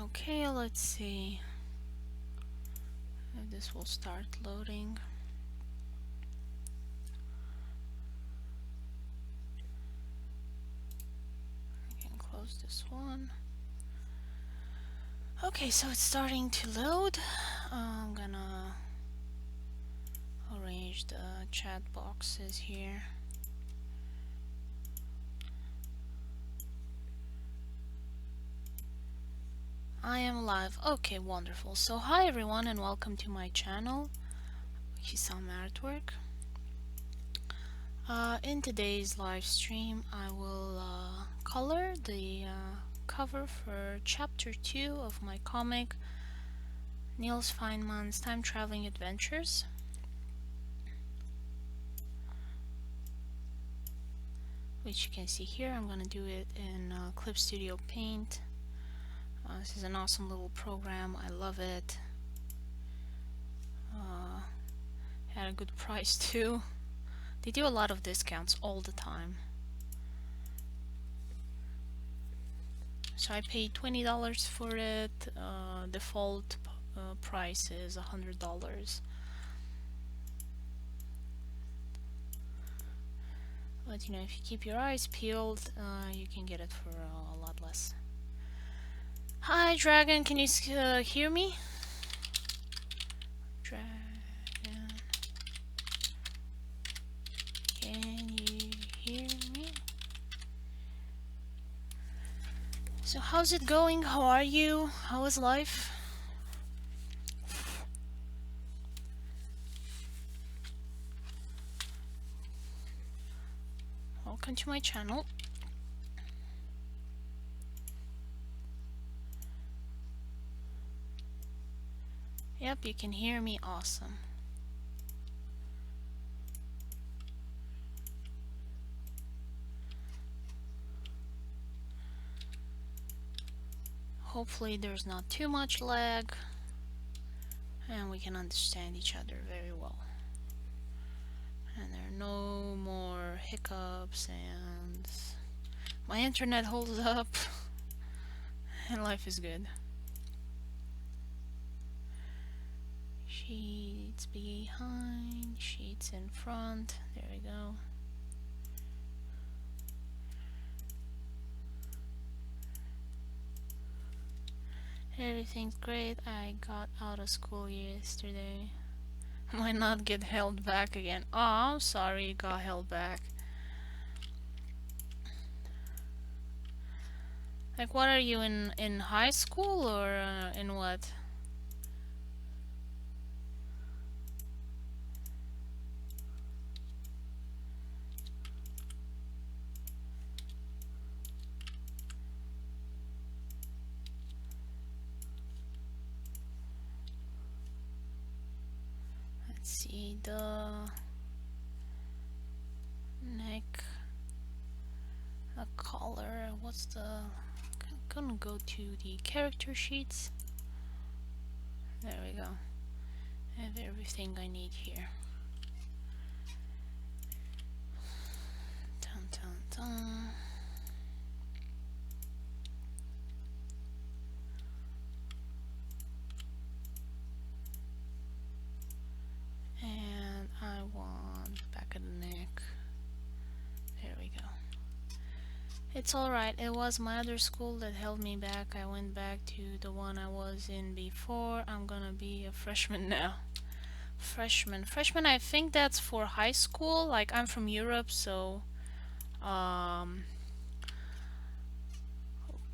Okay, let's see if this will start loading. I can close this one. Okay, so it's starting to load. I'm gonna arrange the chat boxes here. I am live. Okay, wonderful. So hi everyone and welcome to my channel, Hisame Artwork. In today's live stream I will color the cover for chapter 2 of my comic Niels Feynman's Time Traveling Adventures. Which you can see here. I'm gonna do it in Clip Studio Paint. This is an awesome little program. I love it. Had a good price too. They do a lot of discounts all the time. So I paid $20 for it. Default price is $100. But you know, if you keep your eyes peeled, you can get it for a lot less. Hi Dragon, can you hear me? Dragon, can you hear me? So how's it going? How are you? How is life? Welcome to my channel. Yep, you can hear me. Awesome. Hopefully there's not too much lag and we can understand each other very well. And there are no more hiccups and my internet holds up and life is good. Sheets behind, sheets in front. There we go. Everything's great. I got out of school yesterday. Might not get held back again. Oh, I'm sorry you got held back. Like, what are you in high school or in what? Let's see, the neck, a collar. What's the? I'm gonna go to the character sheets. There we go. I have everything I need here. Dun, dun, dun. And I want back of the neck. There we go. It's alright. It was my other school that held me back. I went back to the one I was in before. I'm gonna be a freshman now. Freshman, I think that's for high school. Like, I'm from Europe, so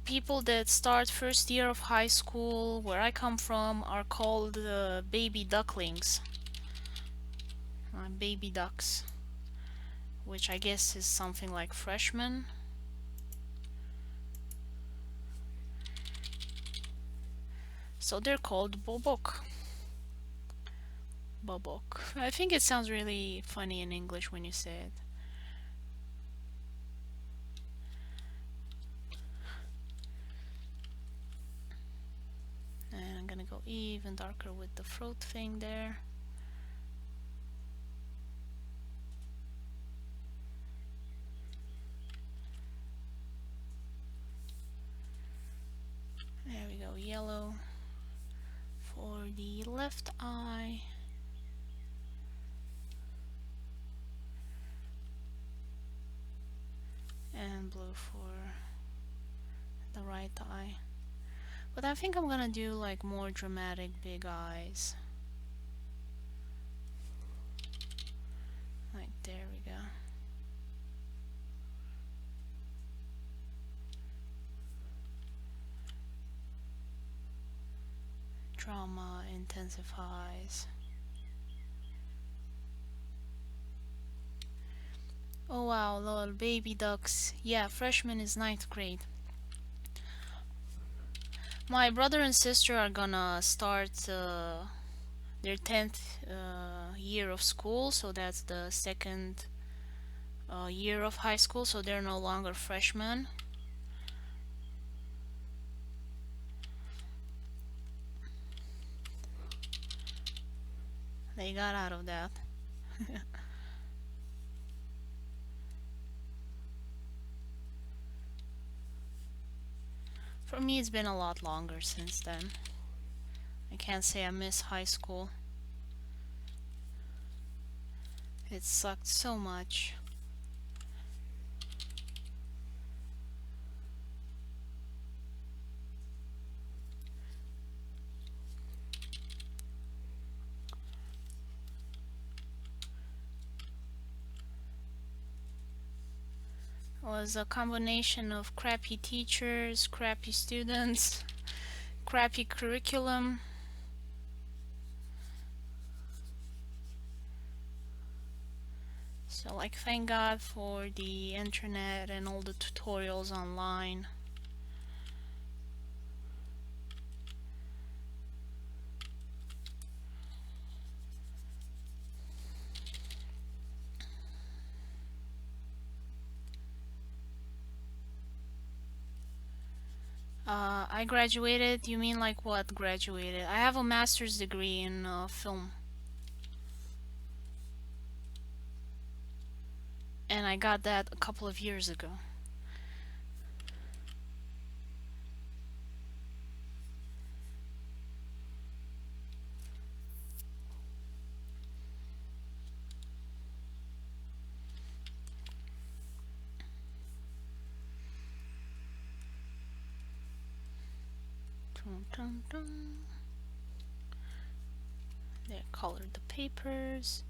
people that start first year of high school where I come from are called baby ducklings, baby ducks, which I guess is something like freshmen. So they're called bobok. Bobok. I think it sounds really funny in English when you say it. And I'm gonna go even darker with the throat thing there. There we go. yellow for the left eye. And blue for the right eye. But I think I'm gonna do like more dramatic big eyes. Like there we go. Drama intensifies. Oh wow, lol, baby ducks. Yeah, freshman is ninth grade. My brother and sister are gonna start their 10th year of school, so that's the second year of high school, so they're no longer freshmen. They got out of that. For me, it's been a lot longer since then. I can't say I miss high school. It sucked so much. It was a combination of crappy teachers, crappy students, crappy curriculum. So like thank God for the internet and all the tutorials online. I graduated. You mean like what graduated? I have a master's degree in film. And I got that a couple of years ago. Dun, dun, dun. They colored the papers.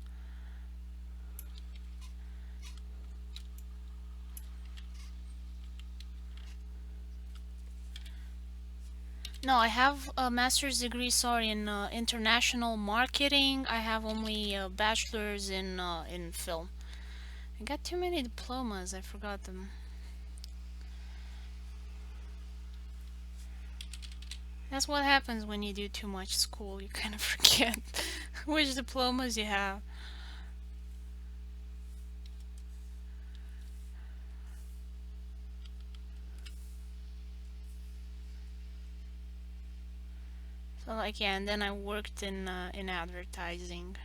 No, I have a master's degree, sorry, in international marketing. I have only a bachelor's in film. I got too many diplomas, I forgot them. That's what happens when you do too much school. You kind of forget which diplomas you have. So like yeah, and then I worked in advertising.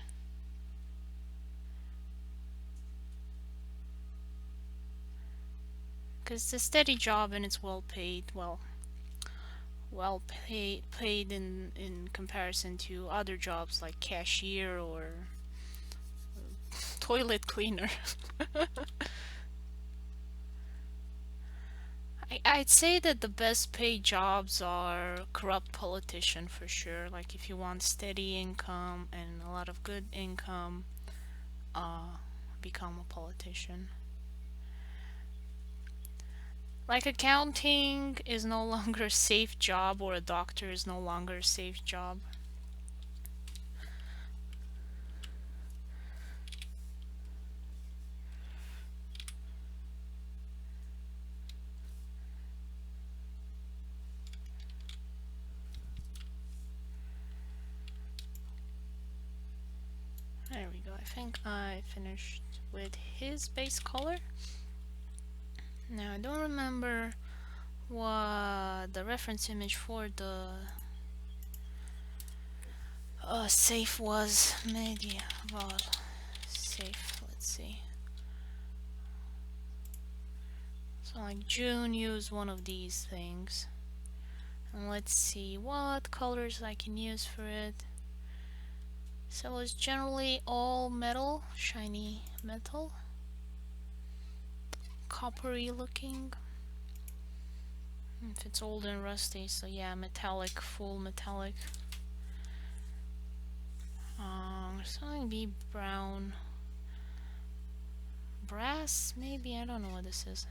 Cause it's a steady job and it's well paid. Well paid in comparison to other jobs like cashier or toilet cleaner. I'd say that the best paid jobs are corrupt politician for sure. Like if you want steady income and a lot of good income, become a politician. Like accounting is no longer a safe job, or a doctor is no longer a safe job. There we go. I think I finished with his base color. Now I don't remember what the reference image for the safe was. Medieval safe. Let's see. So like June used one of these things. And let's see what colors I can use for it. So it's generally all metal, shiny metal, coppery looking. If it's old and rusty, so yeah, metallic, full metallic. Something be brown. Brass, maybe? I don't know what this is.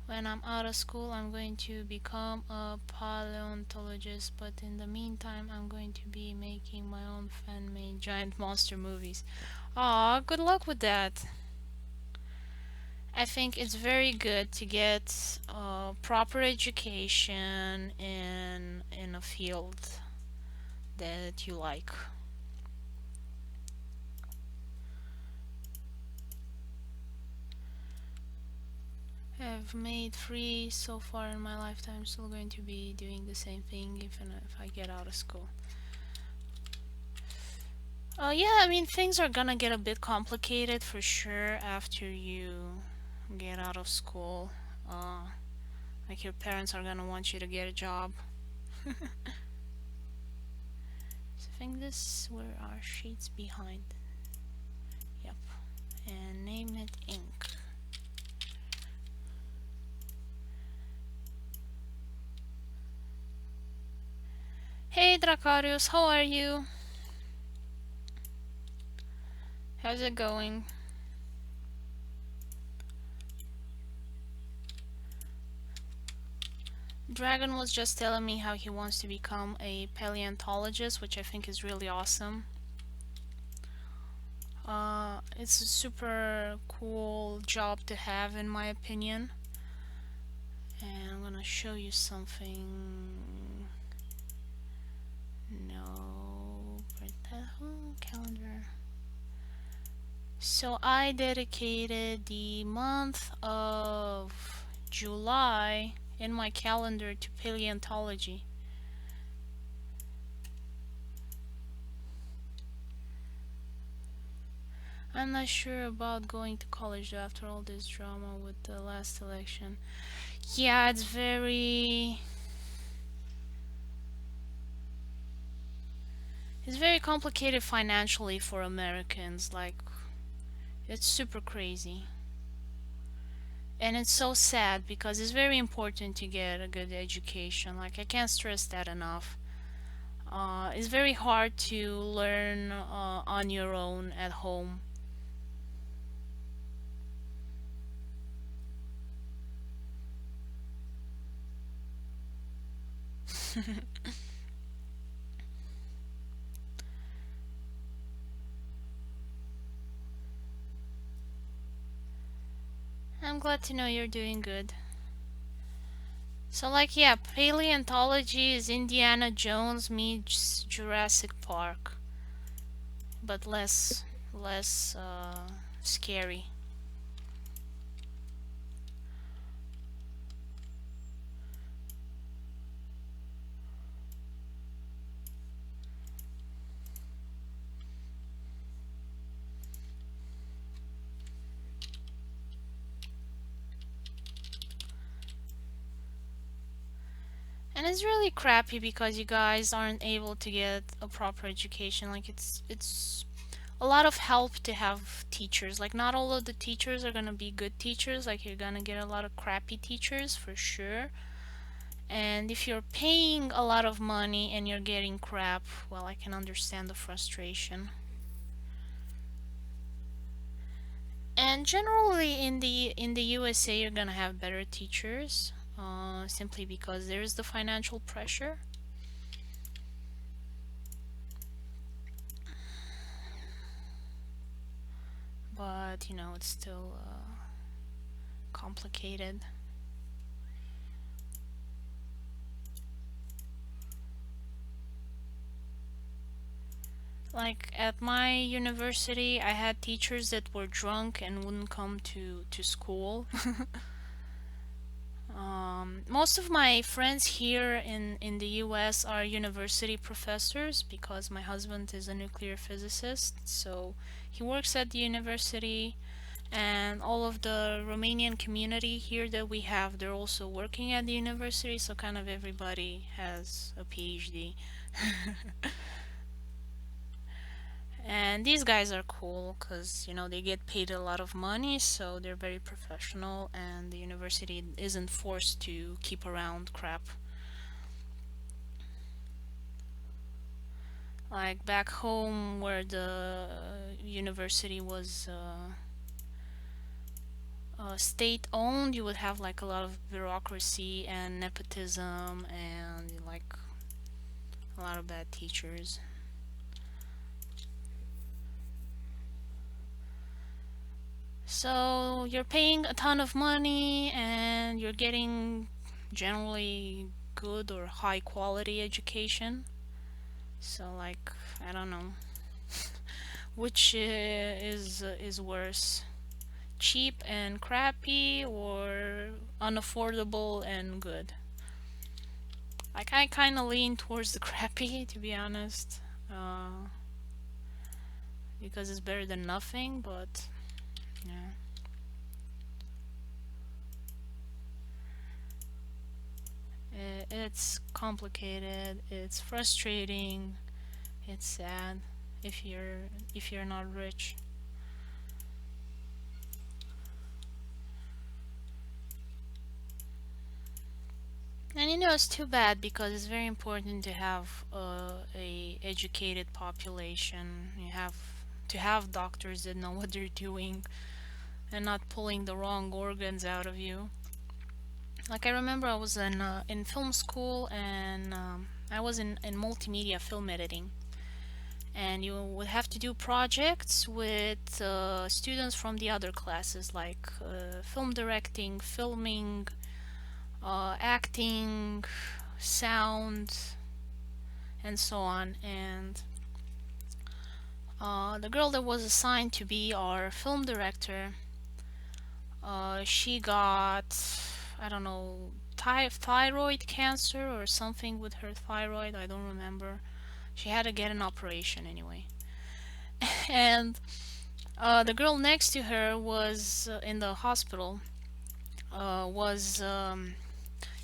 When I'm out of school, I'm going to become a paleontologist, but in the meantime, I'm going to be making my own fan-made giant monster movies. Aw, good luck with that. I think it's very good to get proper education in a field that you like. I've made 3 so far in my lifetime. Still going to be doing the same thing even if I get out of school. Yeah, I mean things are gonna get a bit complicated for sure after you get out of school. Like your parents are gonna want you to get a job. So I think this were our sheets behind. Yep. And name it ink. Hey Dracarius, how are you? How's it going? Dragon was just telling me how he wants to become a paleontologist, which I think is really awesome. It's a super cool job to have in my opinion. And I'm gonna show you something. No, calendar. So I dedicated the month of July in my calendar to paleontology. I'm not sure about going to college though after all this drama with the last election. Yeah, it's very complicated financially for Americans. Like, it's super crazy. And it's so sad because it's very important to get a good education. Like, I can't stress that enough. It's very hard to learn on your own at home. I'm glad to know you're doing good. So like yeah, paleontology is Indiana Jones meets Jurassic Park, but less scary. And it's really crappy because you guys aren't able to get a proper education. Like it's a lot of help to have teachers. Like not all of the teachers are gonna be good teachers. Like you're gonna get a lot of crappy teachers for sure. And if you're paying a lot of money and you're getting crap, well, I can understand the frustration. And generally in the USA you're gonna have better teachers, simply because there's the financial pressure. But you know it's still complicated. Like at my university, I had teachers that were drunk and wouldn't come to school. Most of my friends here in the US are university professors because my husband is a nuclear physicist, so he works at the university And all of the Romanian community here that we have, they're also working at the university, so kind of everybody has a PhD. And these guys are cool because, they get paid a lot of money, so they're very professional, and the university isn't forced to keep around crap. Like back home where the university was state owned, you would have like a lot of bureaucracy and nepotism and like a lot of bad teachers. So you're paying a ton of money and you're getting generally good or high quality education. So like I don't know which is worse, cheap and crappy or unaffordable and good. Like I kind of lean towards the crappy, to be honest, uh, because it's better than nothing. But yeah, it's complicated. It's frustrating. It's sad if you're not rich. And it's too bad because it's very important to have a educated population. You have to have doctors that know what they're doing and not pulling the wrong organs out of you. Like I remember I was in film school and I was in multimedia film editing. And you would have to do projects with students from the other classes like film directing, filming, acting, sound, and so on. And the girl that was assigned to be our film director, she got, I don't know, thyroid cancer or something with her thyroid. I don't remember. She had to get an operation anyway. And the girl next to her was in the hospital. Was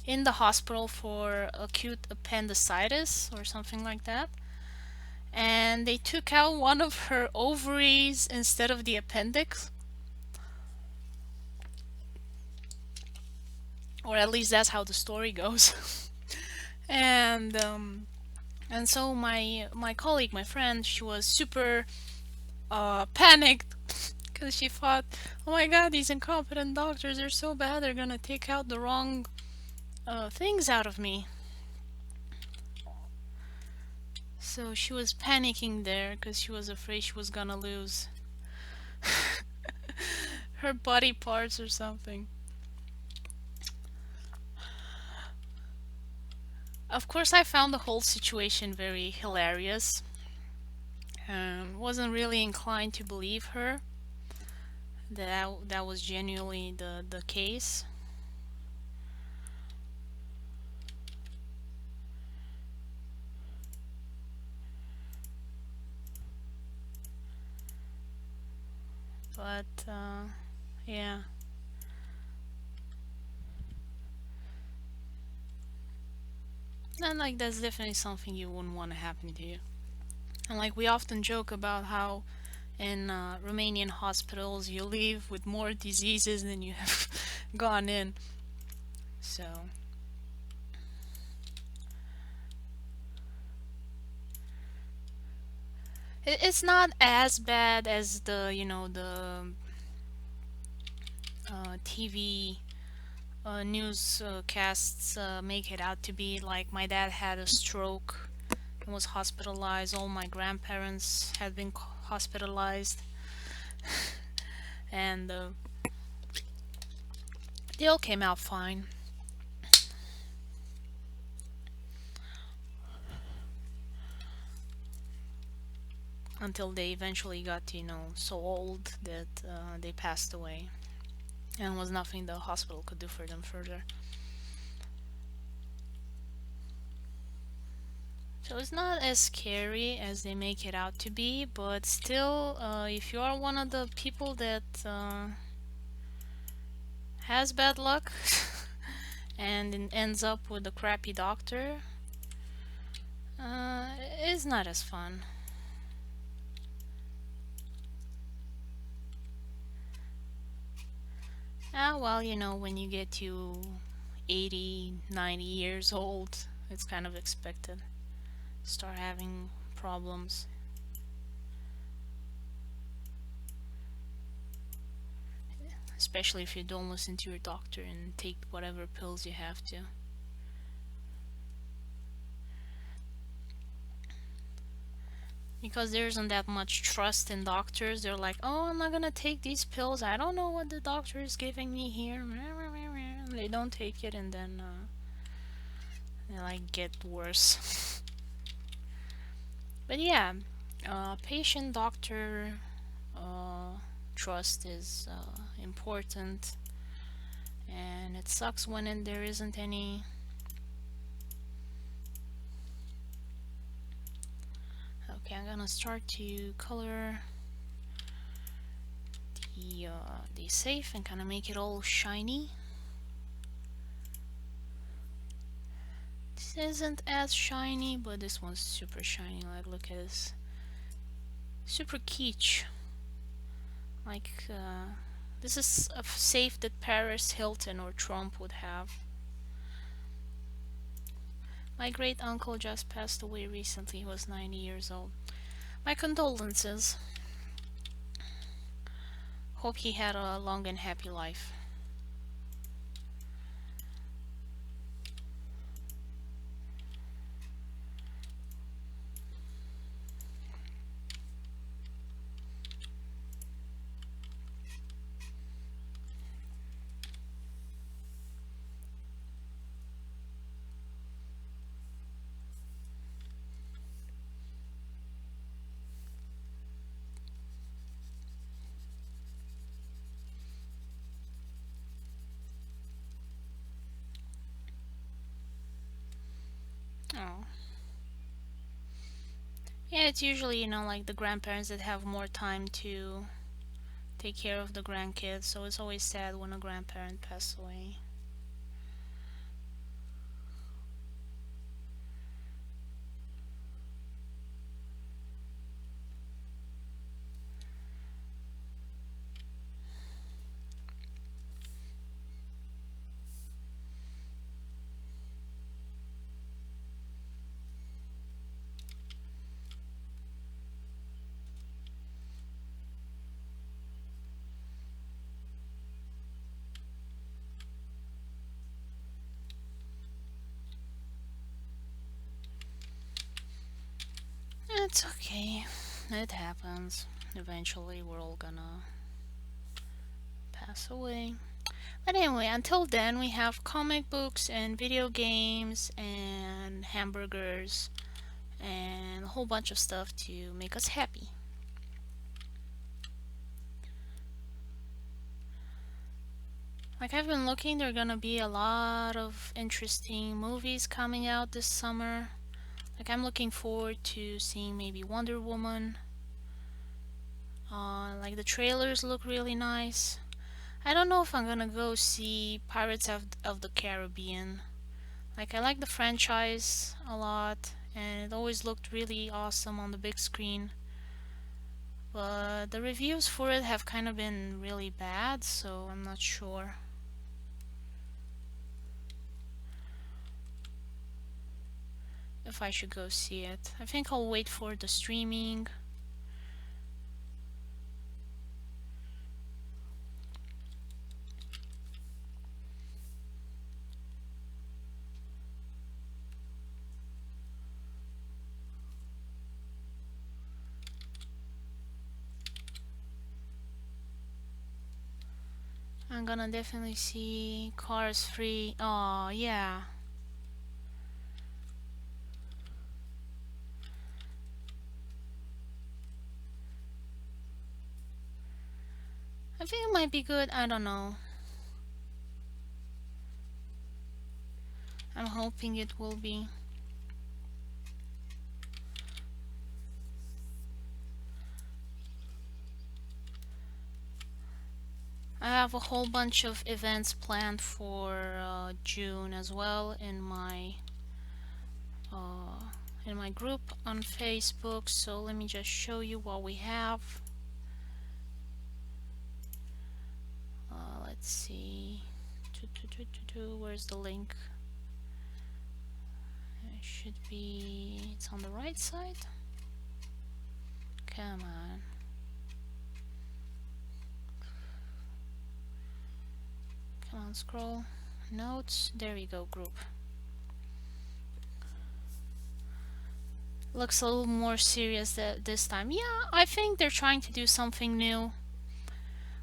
in the hospital for acute appendicitis or something like that. And they took out one of her ovaries instead of the appendix, or at least that's how the story goes. and and so my colleague, my friend, she was super panicked because she thought, oh my god, these incompetent doctors are so bad, they're gonna take out the wrong things out of me. So she was panicking there because she was afraid she was gonna lose her body parts or something. Of course, I found the whole situation very hilarious. Wasn't really inclined to believe her that was genuinely the case. But yeah, and like that's definitely something you wouldn't want to happen to you. And like we often joke about how in Romanian hospitals you leave with more diseases than you have gone in. So it's not as bad as the TV newscasts make it out to be. Like my dad had a stroke and was hospitalized. All my grandparents had been hospitalized, and they all came out fine until they eventually got so old that they passed away, and was nothing the hospital could do for them further. So it's not as scary as they make it out to be, but still, if you are one of the people that has bad luck and ends up with a crappy doctor, it's not as fun. Well, you know, when you get to 80, 90 years old, it's kind of expected. Start having problems. Especially if you don't listen to your doctor and take whatever pills you have to. Because there isn't that much trust in doctors. They're like, oh, I'm not gonna take these pills. I don't know what the doctor is giving me here. They don't take it, and then they like get worse. But yeah, patient doctor trust is important, and it sucks when there isn't any. Okay, I'm gonna start to color the safe and kind of make it all shiny. This isn't as shiny, but this one's super shiny. Like, look at this, super kitsch. Like, this is a safe that Paris Hilton or Trump would have. My great uncle just passed away recently. He was 90 years old. My condolences. Hope he had a long and happy life. Oh. Yeah, it's usually, you know, like the grandparents that have more time to take care of the grandkids, so it's always sad when a grandparent passes away. It's okay. It happens. Eventually, we're all gonna pass away. But anyway, until then, we have comic books and video games and hamburgers and a whole bunch of stuff to make us happy. Like, I've been looking, there are gonna be a lot of interesting movies coming out this summer. Like, I'm looking forward to seeing maybe Wonder Woman. Like, the trailers look really nice. I don't know if I'm gonna go see Pirates of the Caribbean. Like, I like the franchise a lot, and it always looked really awesome on the big screen. But the reviews for it have kind of been really bad, so I'm not sure if I should go see it. I think I'll wait for the streaming. I'm gonna definitely see Cars 3. Oh, yeah. I think it might be good. I don't know. I'm hoping it will be. have a whole bunch of events planned for June as well uh, in my group on Facebook. So let me just show you what we have. Let's see. Where's the link? It should be. It's on the right side. Come on. Come on, scroll. Notes. There we go, group. Looks a little more serious this time. Yeah, I think they're trying to do something new.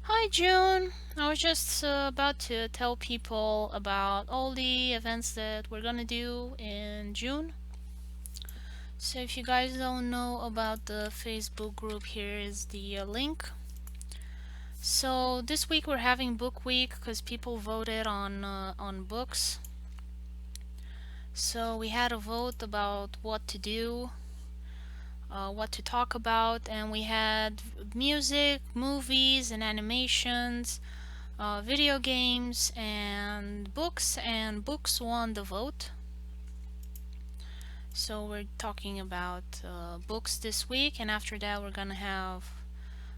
Hi, June. I was just about to tell people about all the events that we're gonna do in June. So if you guys don't know about the Facebook group, here is the link. So this week we're having book week because people voted on books. So we had a vote about what to do, what to talk about, and we had music, movies, and animations, video games, and books won the vote. So we're talking about books this week, and after that we're gonna have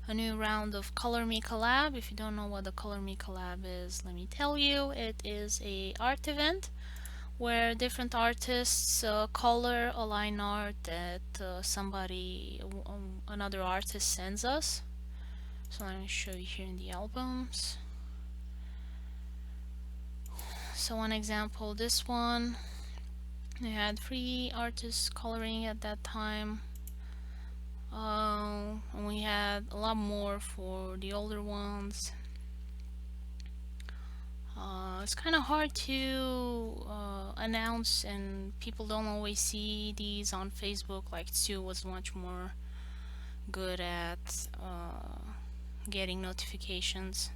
a new round of Color Me Collab. If you don't know what the Color Me Collab is, let me tell you. It is a art event where different artists color a line art that another artist sends us. So let me show you here in the albums. So one example, this one, we had 3 artists coloring at that time. And we had a lot more for the older ones. It's kind of hard to announce, and people don't always see these on Facebook. Like ch2 was much more good at getting notifications.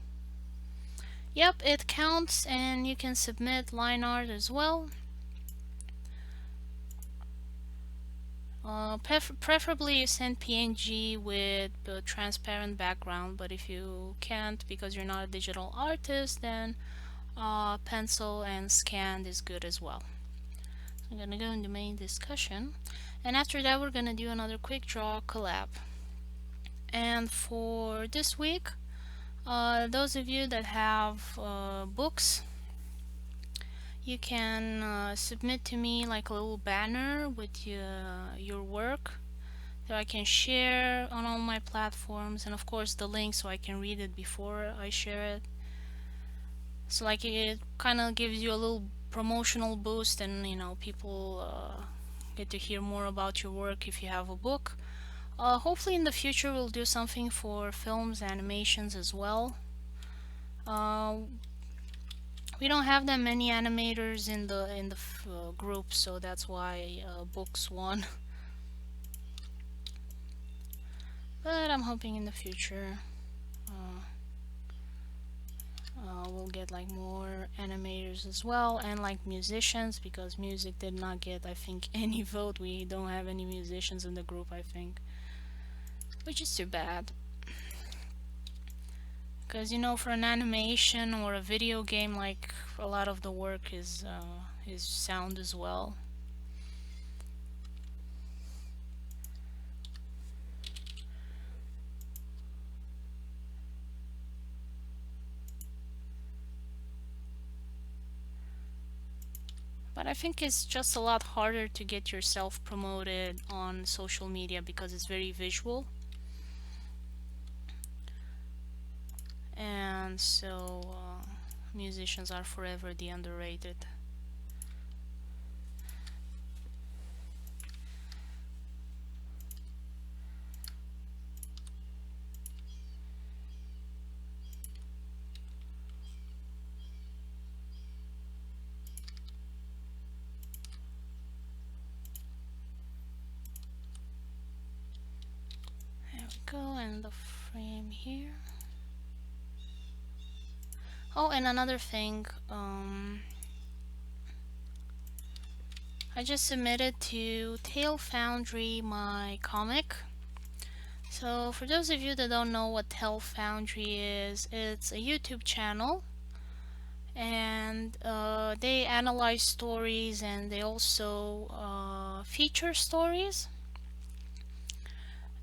Yep, it counts, and you can submit line art as well. Preferably you send PNG with a transparent background, but if you can't because you're not a digital artist, then pencil and scanned is good as well. So I'm gonna go into main discussion, and after that we're gonna do another quick draw collab. And for this week, those of you that have books, you can submit to me like a little banner with your work that I can share on all my platforms, and of course the link so I can read it before I share it. So like it kind of gives you a little promotional boost, and you know, people get to hear more about your work if you have a book. Hopefully in the future we'll do something for films, animations as well. We don't have that many animators in the group, so that's why books won. But I'm hoping in the future we'll get like more animators as well, and like musicians, because music did not get, I think, any vote. We don't have any musicians in the group, I think, which is too bad. Because you know, for an animation or a video game, like a lot of the work is sound as well. But I think it's just a lot harder to get yourself promoted on social media because it's very visual. And so musicians are forever the underrated. There we go, and the frame here. Oh, and another thing, I just submitted to Tail Foundry my comic. So for those of you that don't know what Hell Foundry is, it's a YouTube channel, and they analyze stories, and they also feature stories.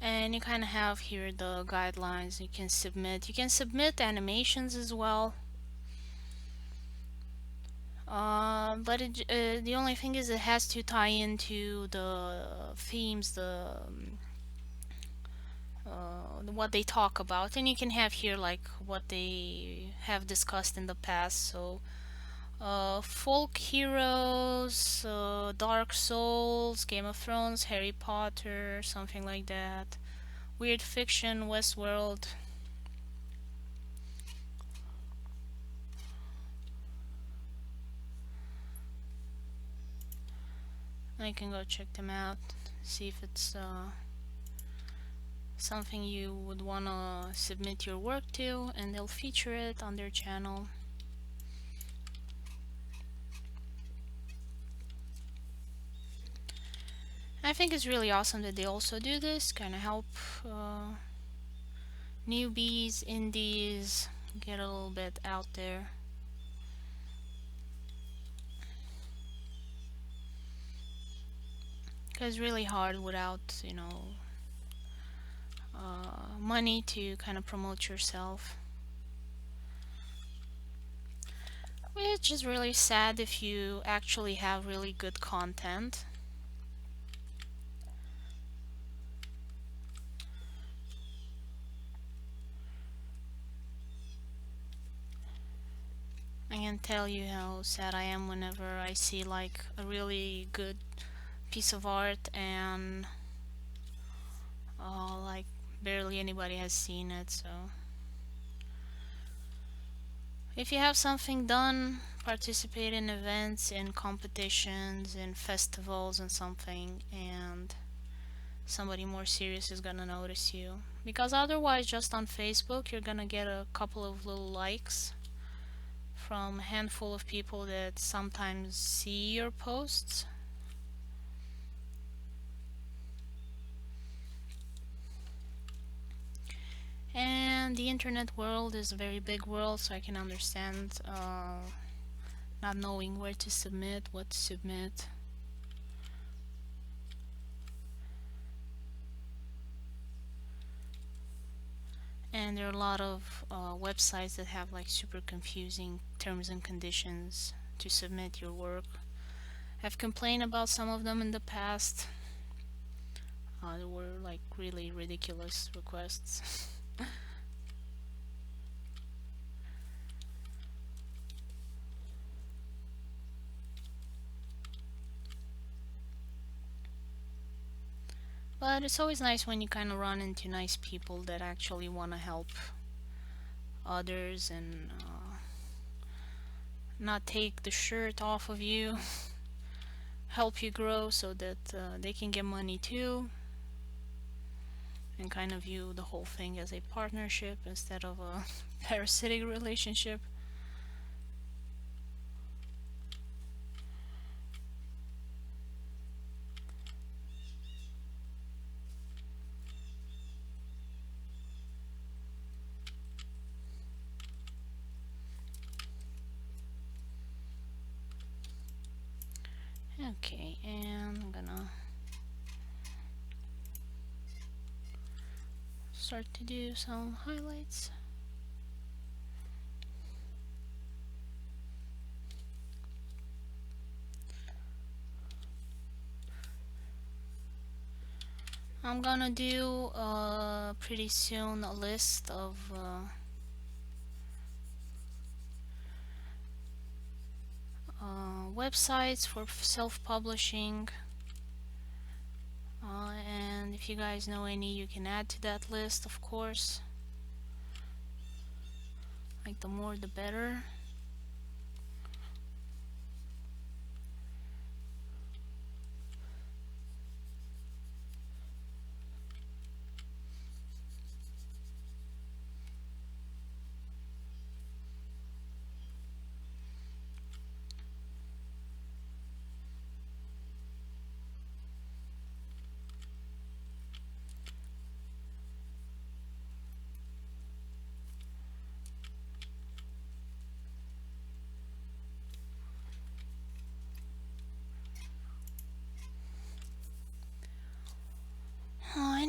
And you kind of have here the guidelines you can submit. You can submit animations as well. But the only thing is it has to tie into the themes, what they talk about, and you can have here like what they have discussed in the past. So folk heroes, Dark Souls, Game of Thrones, Harry Potter, something like that. Weird fiction, Westworld. I can go check them out, see if it's something you would want to submit your work to, and they'll feature it on their channel. I think it's really awesome that they also do this, kind of help newbies, indies get a little bit out there. Because it's really hard without, money to kind of promote yourself. Which is really sad if you actually have really good content. I can tell you how sad I am whenever I see like a really good piece of art and like barely anybody has seen it. So if you have something done, participate in events, in competitions, in festivals and something, and somebody more serious is gonna notice you. Because otherwise, just on Facebook, you're gonna get a couple of little likes from a handful of people that sometimes see your posts. And the internet world is a very big world, so I can understand not knowing where to submit, what to submit. And there are a lot of websites that have like super confusing terms and conditions to submit your work. I've complained about some of them in the past. There were like really ridiculous requests. But it's always nice when you kind of run into nice people that actually want to help others and not take the shirt off of you, help you grow so that they can get money too, and kind of view the whole thing as a partnership instead of a parasitic relationship. Okay, and I'm gonna start to do some highlights. I'm gonna do pretty soon a list of websites for self-publishing, and if you guys know any, you can add to that list, of course. Like the more the better.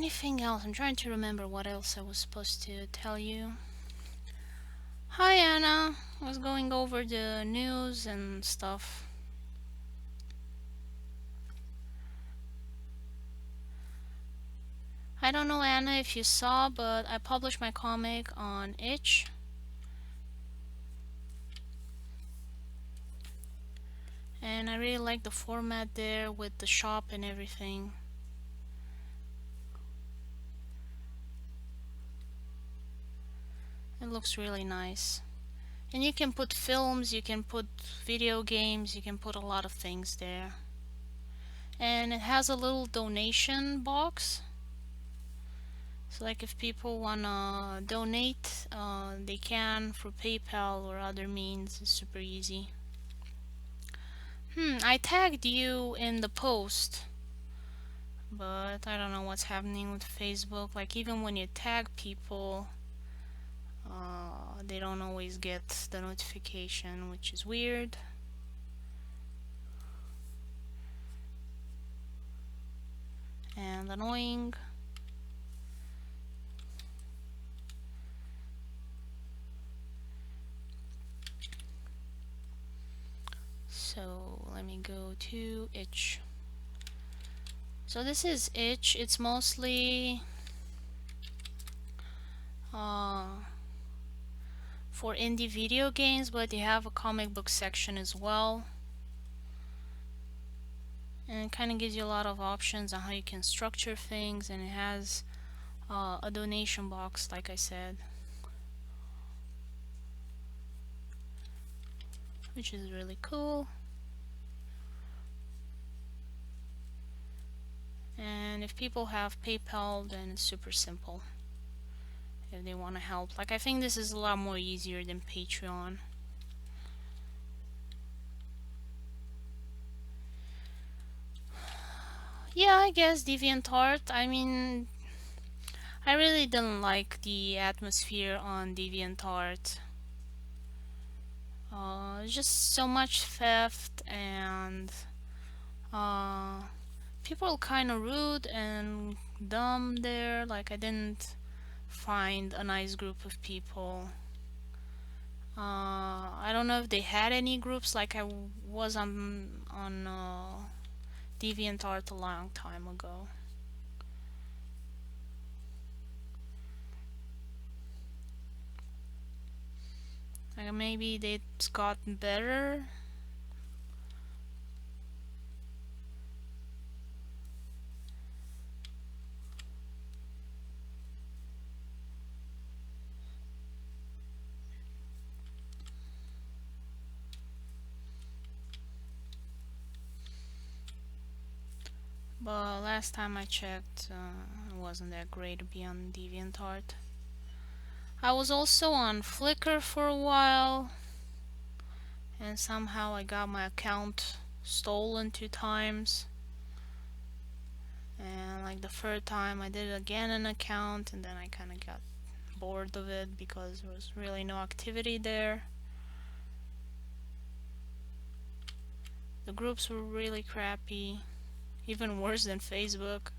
anything else? I'm trying to remember what else I was supposed to tell you. Hi Anna, I was going over the news and stuff. I don't know Anna if you saw, but I published my comic on itch. And I really like the format there with the shop and everything. It looks really nice. And you can put films, you can put video games, you can put a lot of things there. And it has a little donation box. So like if people wanna donate, they can through PayPal or other means. It's super easy. I tagged you in the post, but I don't know what's happening with Facebook. Like even when you tag people, they don't always get the notification, which is weird. And annoying. So let me go to itch. So this is itch. It's mostly for indie video games, but they have a comic book section as well. And it kind of gives you a lot of options on how you can structure things, and it has a donation box, like I said, which is really cool. And if people have PayPal, then it's super simple if they want to help. Like I think this is a lot more easier than Patreon. Yeah, I guess DeviantArt. I mean, I really didn't like the atmosphere on DeviantArt. Just so much theft, and people kind of rude and dumb there. Like I didn't find a nice group of people. I don't know if they had any groups. Like I was on DeviantArt a long time ago. Like maybe it's gotten better. But last time I checked, it wasn't that great to be on DeviantArt. I was also on Flickr for a while, and somehow I got my account stolen 2 times. And like the third time I did again an account, and then I kind of got bored of it because there was really no activity there. The groups were really crappy, even worse than Facebook.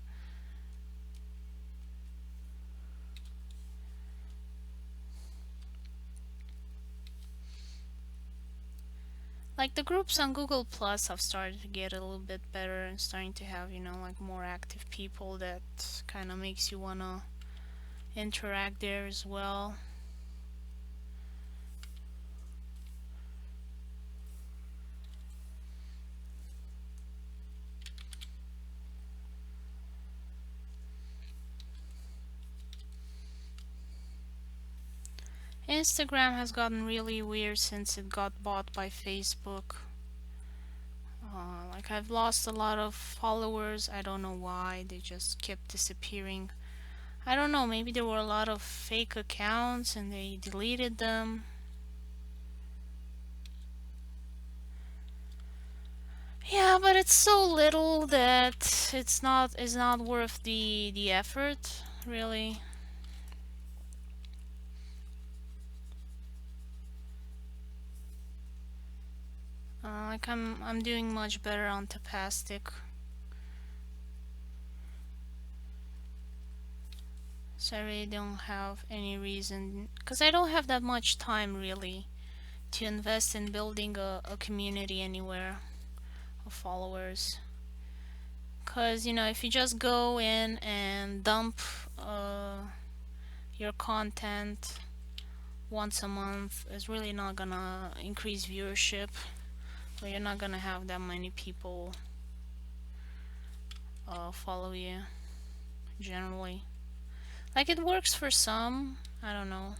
Like the groups on Google Plus have started to get a little bit better and starting to have, like more active people that kind of makes you wanna interact there as well. Instagram has gotten really weird since it got bought by Facebook. Like I've lost a lot of followers. I don't know why. They just kept disappearing. I don't know, maybe there were a lot of fake accounts and they deleted them. Yeah, but it's so little that it's not worth the effort, really. Like I'm doing much better on Tapastic. So I really don't have any reason, because I don't have that much time really to invest in building a community anywhere of followers. Because, you know, if you just go in and dump your content once a month, it's really not gonna increase viewership, or you're not gonna have that many people follow you generally. Like, it works for some, I don't know.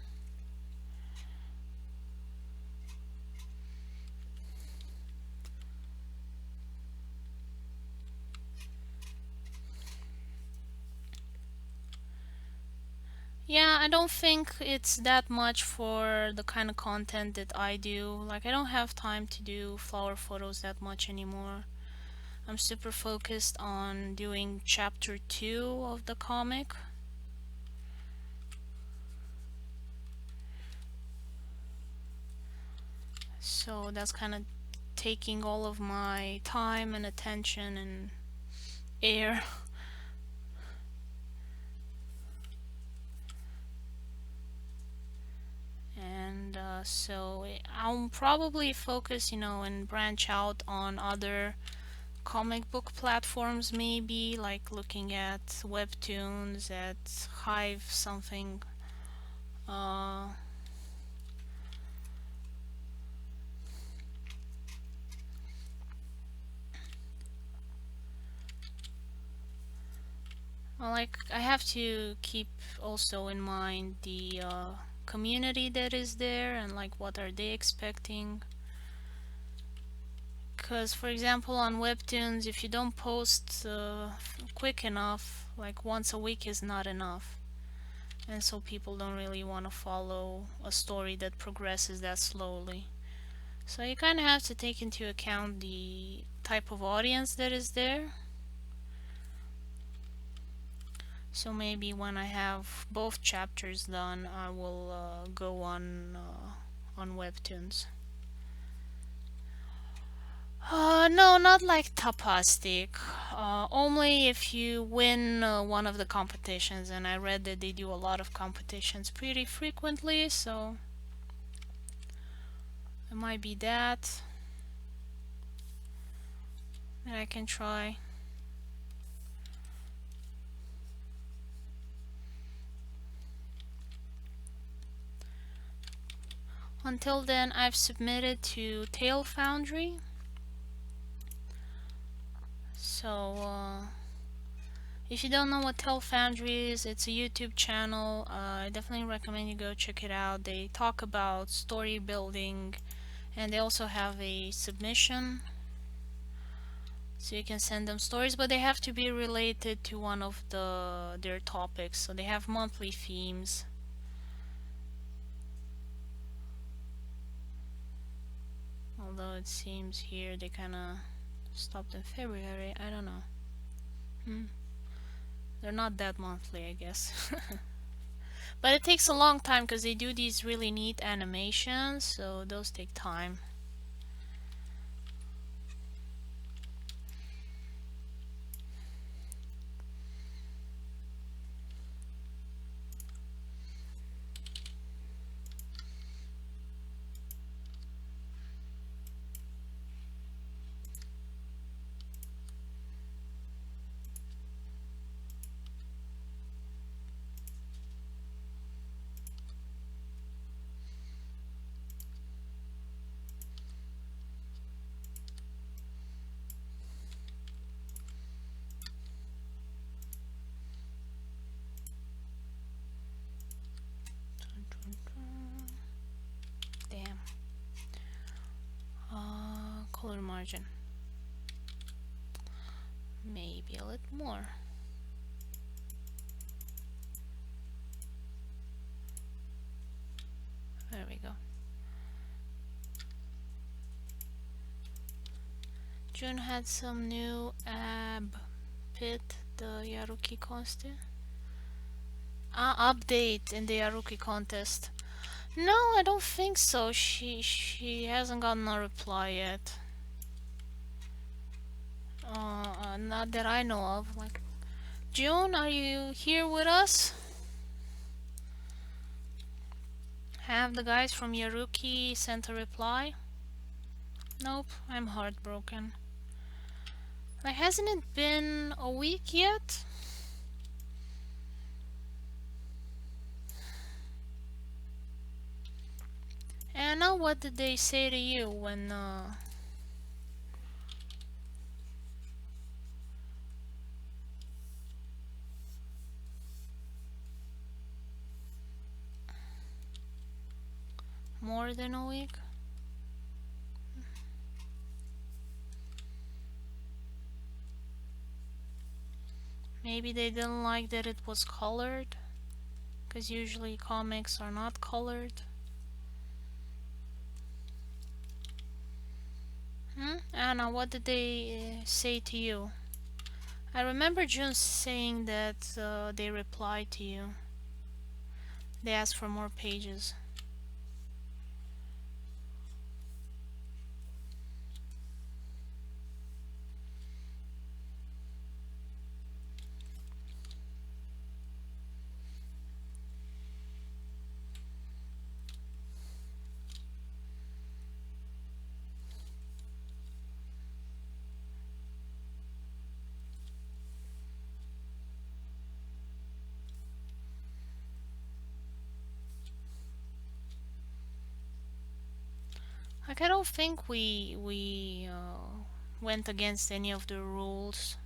Yeah, I don't think it's that much for the kind of content that I do. Like, I don't have time to do flower photos that much anymore. I'm super focused on doing chapter 2 of the comic. So that's kind of taking all of my time and attention and air. And so I'll probably focus, you know, and branch out on other comic book platforms, maybe like looking at webtoons, at Hive something. uh, like, I have to keep also in mind the community that is there, and like what are they expecting. Because, for example, on webtoons, if you don't post quick enough, like once a week is not enough, and so people don't really want to follow a story that progresses that slowly. So you kind of have to take into account the type of audience that is there. So maybe when I have both chapters done, I will go on webtoons. No, not like Tapastic. Only if you win one of the competitions, and I read that they do a lot of competitions pretty frequently, so it might be that I can try. Until then, I've submitted to Tail Foundry. So, if you don't know what Tail Foundry is, it's a YouTube channel. I definitely recommend you go check it out. They talk about story building, and they also have a submission, so you can send them stories, but they have to be related to one of their topics. So they have monthly themes. Although it seems here they kind of stopped in February. I don't know. They're not that monthly, I guess. But it takes a long time because they do these really neat animations, so those take time. Damn. Color margin. Maybe a little more. There we go. Jun had some new ab pit, the Yaruki contest. Update in the Yaruki contest. No, I don't think so. She hasn't gotten a reply yet. Not that I know of. Like, June, are you here with us? Have the guys from Yaruki sent a reply? Nope, I'm heartbroken. Like, hasn't it been a week yet? Anna, what did they say to you when, more than a week? Maybe they didn't like that it was colored? Because usually comics are not colored. Anna, what did they say to you? I remember Jun saying that they replied to you. They asked for more pages. Like, I don't think we went against any of the rules.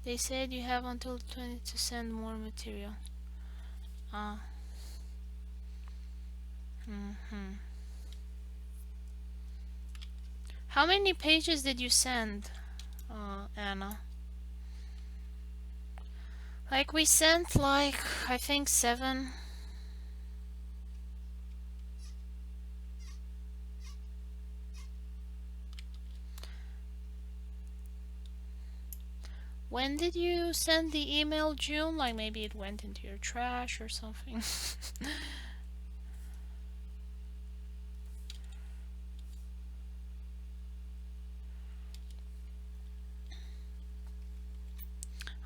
They said you have until 20 to send more material. Ah. How many pages did you send, Anna? Like, we sent, like, I think 7. When did you send the email, June? Like, maybe it went into your trash or something.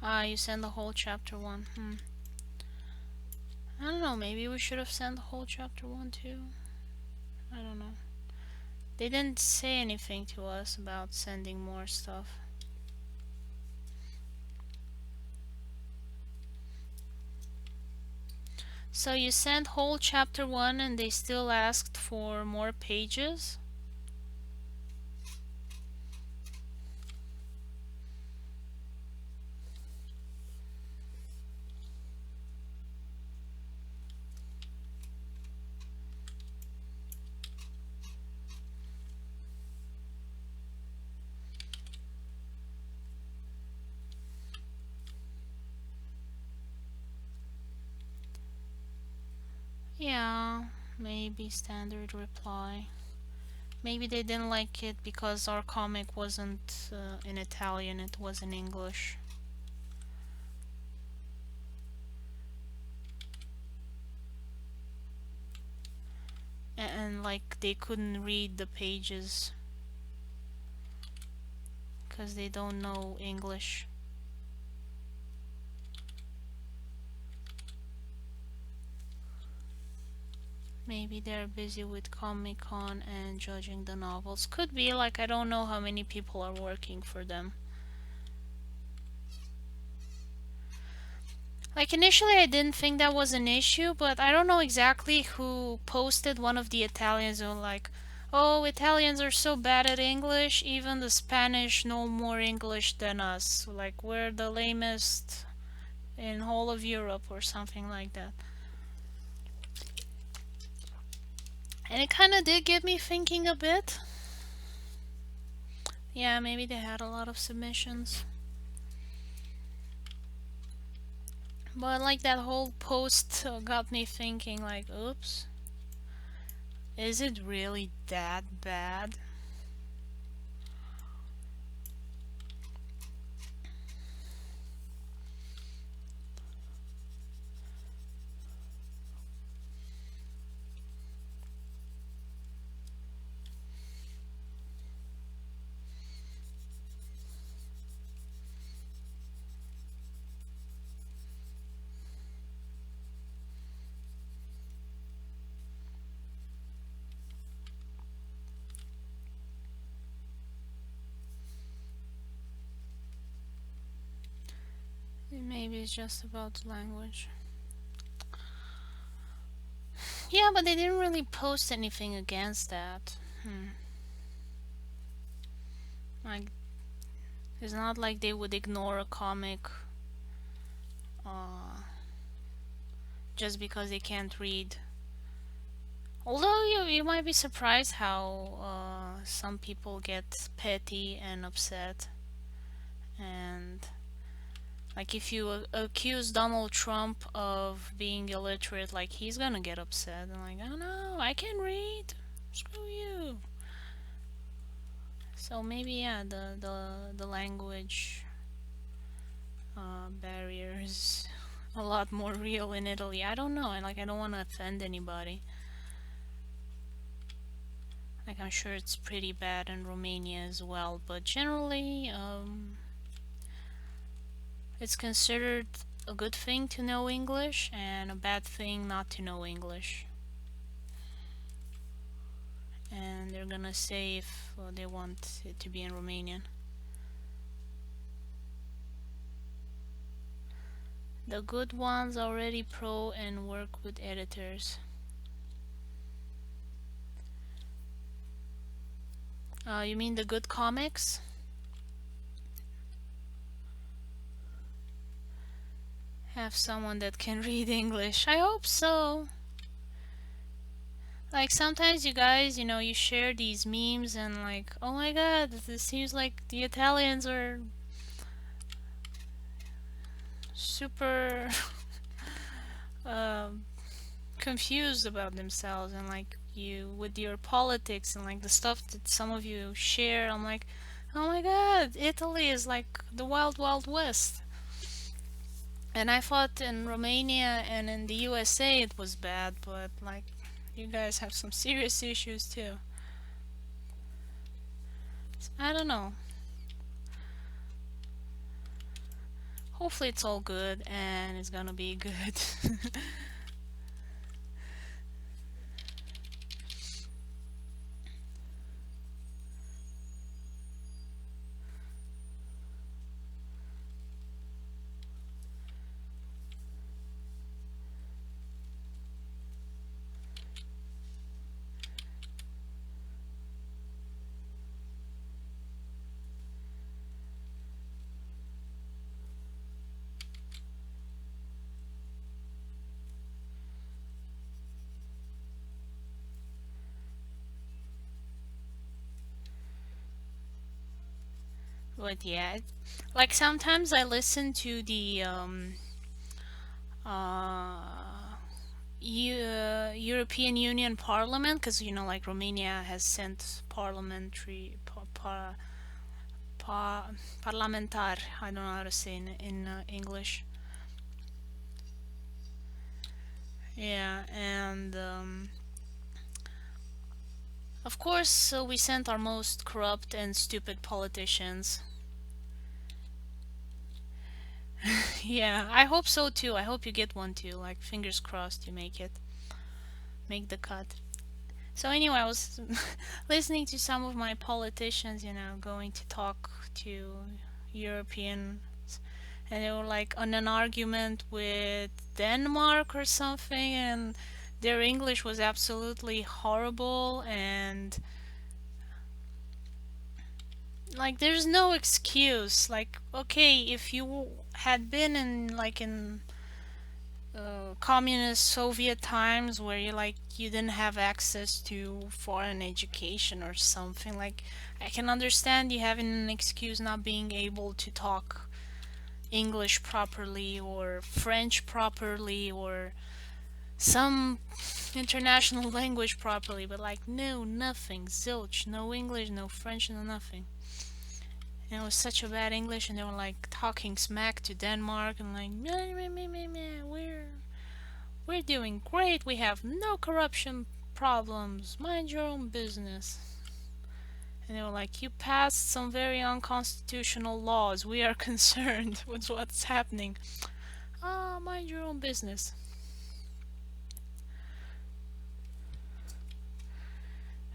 Ah, you sent the whole chapter 1. I don't know, maybe we should have sent the whole chapter 1 too. I don't know. They didn't say anything to us about sending more stuff. So you sent whole chapter 1 and they still asked for more pages? Yeah, maybe standard reply. Maybe they didn't like it because our comic wasn't in Italian, it was in English. And like they couldn't read the pages because they don't know English. Maybe they're busy with Comic-Con and judging the novels. Could be, like, I don't know how many people are working for them. Like, initially I didn't think that was an issue, but I don't know exactly who posted. One of the Italians who like, oh, Italians are so bad at English, even the Spanish know more English than us. Like, we're the lamest in whole of Europe or something like that. And it kind of did get me thinking a bit. Yeah, maybe they had a lot of submissions. But like that whole post got me thinking like, oops. Is it really that bad? Maybe it's just about the language. Yeah, but they didn't really post anything against that. Like, it's not like they would ignore a comic uh, just because they can't read. Although you might be surprised how some people get petty and upset. And like if you accuse Donald Trump of being illiterate, like he's gonna get upset and like, oh no, I can read. Screw you. So maybe yeah, the language barrier is a lot more real in Italy. I don't know. I don't want to offend anybody. Like I'm sure it's pretty bad in Romania as well, but generally, it's considered a good thing to know English and a bad thing not to know English. And they're gonna say if they want it to be in Romanian. The good ones are already pro and work with editors. You mean the good comics? Have someone that can read English. I hope so. Like sometimes you guys, you share these memes and like, oh my god, this seems like the Italians are super um, confused about themselves and like you with your politics and like the stuff that some of you share. I'm like, oh my god, Italy is like the wild wild west. And I thought in Romania and in the USA it was bad, but like you guys have some serious issues too. So, I don't know. Hopefully it's all good and it's gonna be good. But yeah, like sometimes I listen to the uh, European Union Parliament because like Romania has sent parliamentary pa, parlamentar. I don't know how to say in English. Yeah, and of course, so we sent our most corrupt and stupid politicians. Yeah, I hope so too. I hope you get one too. Like, fingers crossed you make the cut. So anyway, I was listening to some of my politicians, going to talk to Europeans, and they were like on an argument with Denmark or something, and their English was absolutely horrible, and like there's no excuse. Like, okay, if you had been in communist Soviet times where you didn't have access to foreign education or something. Like I can understand you having an excuse not being able to talk English properly or French properly or some international language properly, but like no, nothing, zilch, no English, no French, no nothing. And it was such a bad English, and they were like talking smack to Denmark and like, meh, meh, meh, meh, meh, we're doing great. We have no corruption problems. Mind your own business. And they were like, you passed some very unconstitutional laws. We are concerned with what's happening. Ah, mind your own business.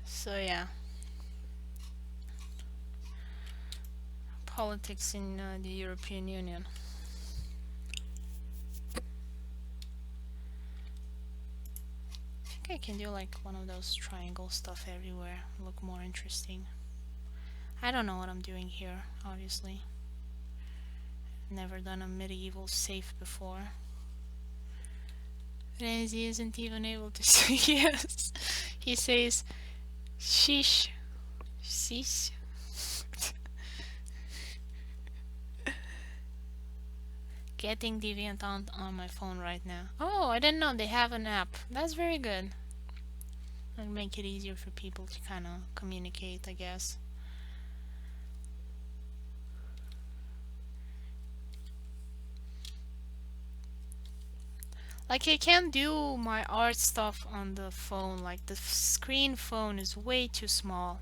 So yeah, politics in the European Union. can do like one of those triangle stuff everywhere. Look more interesting. I don't know what I'm doing here, obviously. Never done a medieval safe before. Renzi isn't even able to say yes. He says, sheesh. Sheesh. Getting Deviant on my phone right now. Oh, I didn't know they have an app. That's very good. It'll make it easier for people to kind of communicate, I guess. Like, I can't do my art stuff on the phone. Like, the screen phone is way too small.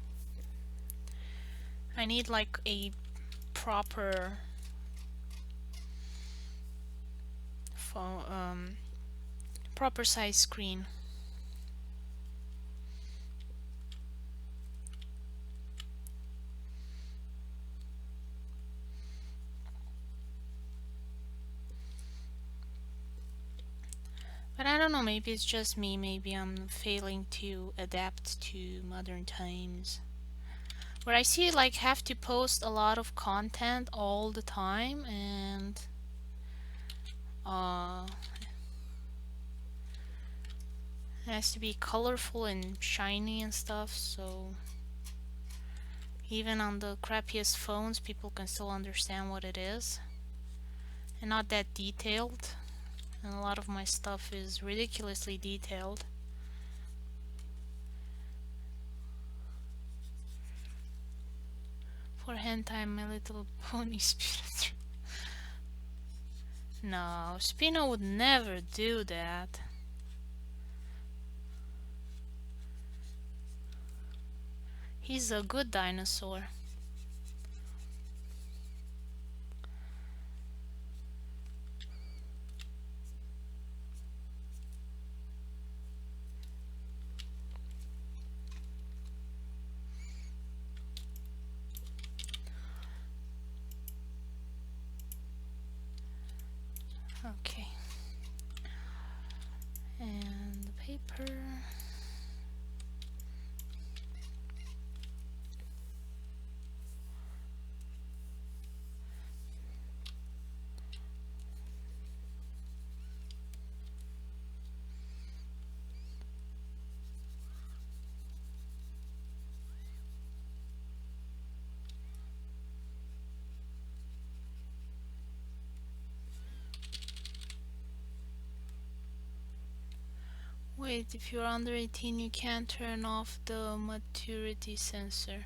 I need like a proper phone, proper size screen. But I don't know, maybe it's just me, maybe I'm failing to adapt to modern times. Where I see like have to post a lot of content all the time, and it has to be colorful and shiny and stuff, so even on the crappiest phones people can still understand what it is. And not that detailed. And a lot of my stuff is ridiculously detailed. For hentai, My Little Pony Spirit. No, Spino would never do that. He's a good dinosaur. Okay. And the paper. Wait, if you're under 18 you can't turn off the maturity sensor.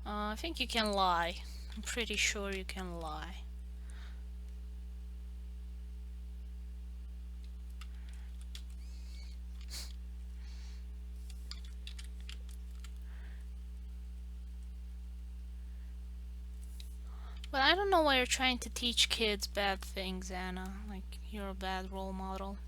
I think you can lie. I'm pretty sure you can lie. But I don't know why you're trying to teach kids bad things, Anna. Like, you're a bad role model.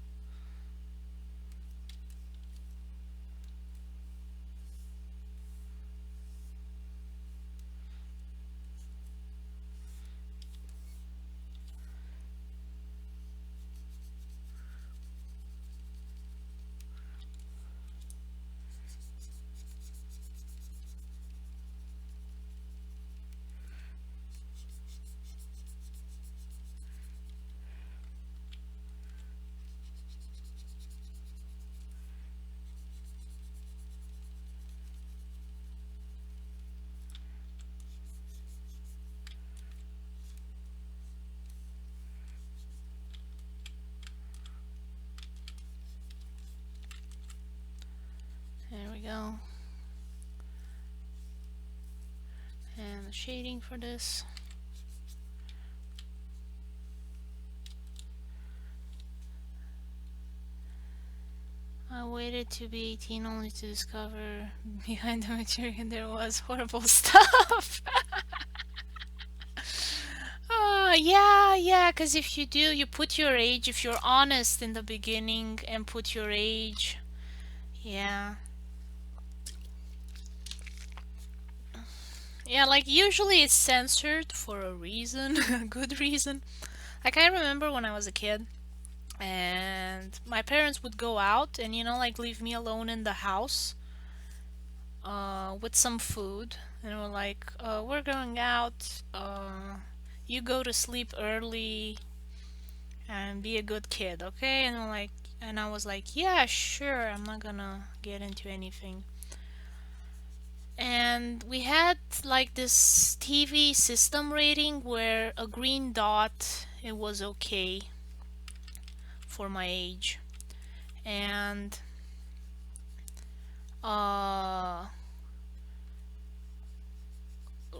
There we go. And the shading for this. I waited to be 18 only to discover behind the material there was horrible stuff. Yeah, because if you do, you put your age, if you're honest in the beginning and put your age. Yeah. Yeah, like usually it's censored for a reason, a good reason. Like I remember when I was a kid, And my parents would go out and, like, leave me alone in the house with some food. And we're like, we're going out. You go to sleep early and be a good kid, okay? And I was like, yeah, sure. I'm not gonna get into anything. And we had like this TV system rating where a green dot, it was okay for my age. And uh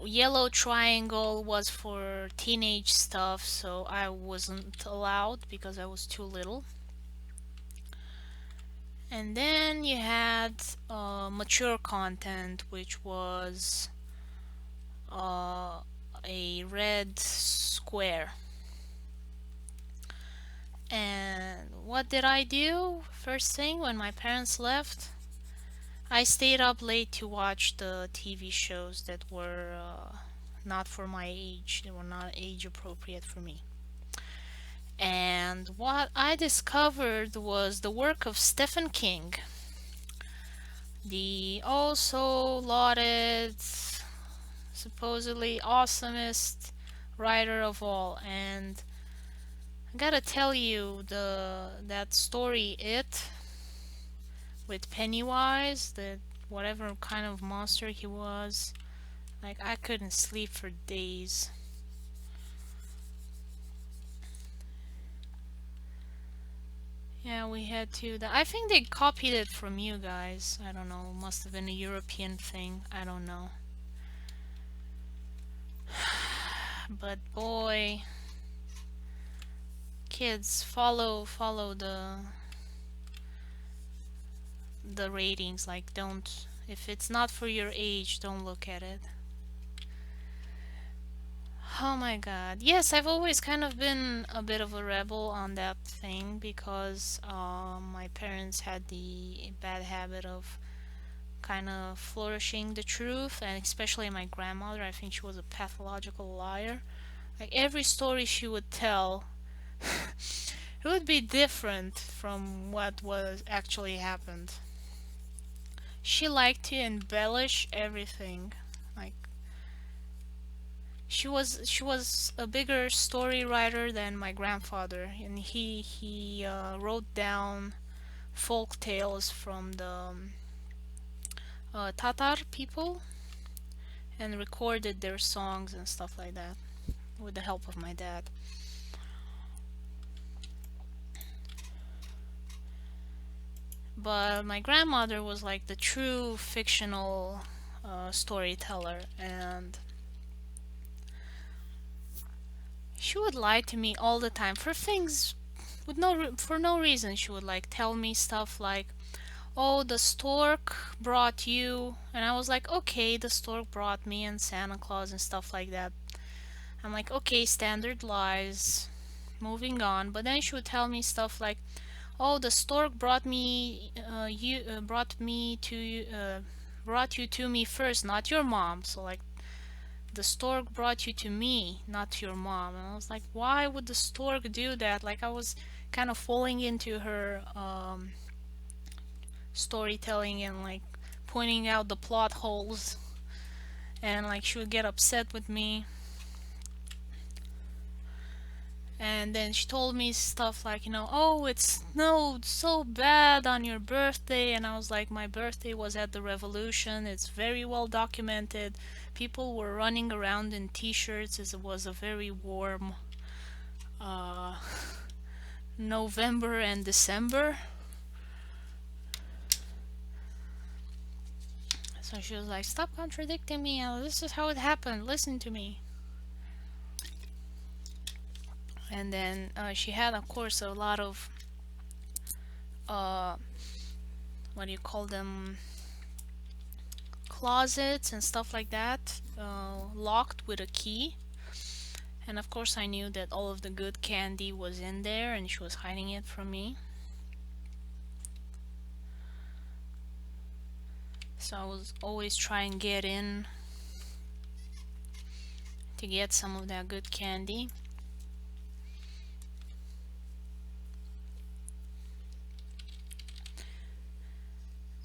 yellow triangle was for teenage stuff, so I wasn't allowed because I was too little. And then you had mature content, which was a red square. And what did I do? First thing, when my parents left, I stayed up late to watch the TV shows that were not for my age. They were not age appropriate for me. And what I discovered was the work of Stephen King, the also lauded, supposedly awesomest writer of all. And I gotta tell you, that story, It, with Pennywise, that whatever kind of monster he was, like, I couldn't sleep for days. Yeah, we had to. I think they copied it from you guys. I don't know. Must have been a European thing. I don't know. But boy, kids, follow the ratings. Like, don't, if it's not for your age, don't look at it. Oh my god. Yes, I've always kind of been a bit of a rebel on that thing because my parents had the bad habit of kind of flourishing the truth, and especially my grandmother. I think she was a pathological liar. Like, every story she would tell, it would be different from what was actually happened. She liked to embellish everything. Like, she was a bigger story writer than my grandfather, and he wrote down folk tales from the Tatar people and recorded their songs and stuff like that with the help of my dad. But my grandmother was like the true fictional storyteller, and she would lie to me all the time for things with for no reason. She would like tell me stuff like, "Oh, the stork brought you," and I was like, "Okay, the stork brought me and Santa Claus and stuff like that." I'm like, "Okay, standard lies." Moving on, but then she would tell me stuff like, "Oh, the stork brought you to me first, not your mom." So like, the stork brought you to me, not your mom. And I was like, why would the stork do that? Like, I was kind of falling into her storytelling and like pointing out the plot holes, and like she would get upset with me. And then she told me stuff like, "Oh, it snowed so bad on your birthday." And I was like, my birthday was at the revolution. It's very well documented. People were running around in t-shirts as it was a very warm uh, November and December. So she was like, "Stop contradicting me. This is how it happened. Listen to me." And then she had, of course, a lot of uh, what do you call them? Closets and stuff like that, locked with a key. And of course, I knew that all of the good candy was in there, and she was hiding it from me. So I was always trying to get in to get some of that good candy.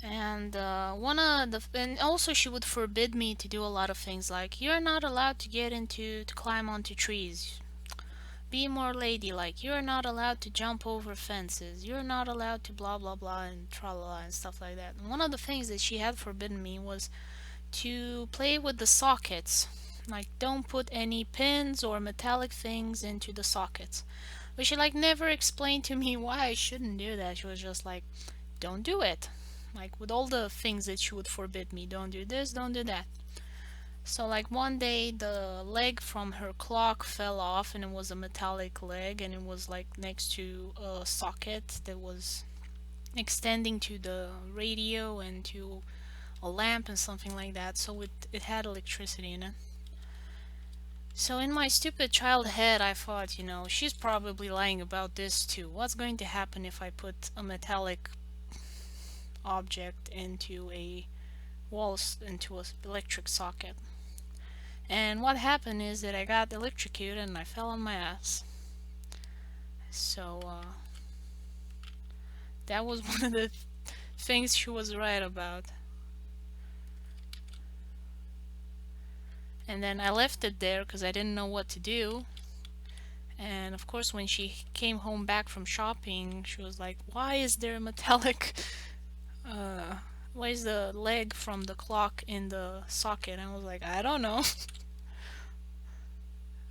And and also she would forbid me to do a lot of things, like you're not allowed to to climb onto trees. Be more ladylike. You're not allowed to jump over fences. You're not allowed to blah blah blah and tra la la and stuff like that. And one of the things that she had forbidden me was to play with the sockets. Like, don't put any pins or metallic things into the sockets. But she like never explained to me why I shouldn't do that. She was just like, don't do it. Like with all the things that she would forbid me, don't do this, don't do that. So like one day the leg from her clock fell off, and it was a metallic leg, and it was like next to a socket that was extending to the radio and to a lamp and something like that, so it had electricity in it. So in my stupid child head I thought, she's probably lying about this too. What's going to happen if I put a metallic object into a into a electric socket? And what happened is that I got electrocuted and I fell on my ass. So that was one of the things she was right about. And then I left it there because I didn't know what to do. And of course when she came home back from shopping, she was like, why is there a metallic why is the leg from the clock in the socket? And I was like, I don't know.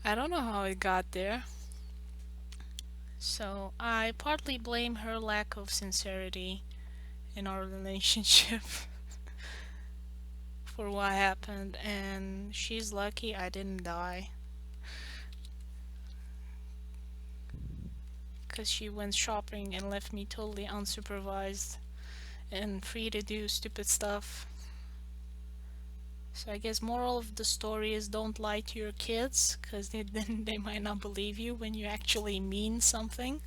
I don't know how it got there. So I partly blame her lack of sincerity in our relationship for what happened, and she's lucky I didn't die. Because she went shopping and left me totally unsupervised and free to do stupid stuff. So I guess moral of the story is don't lie to your kids, because then they might not believe you when you actually mean something.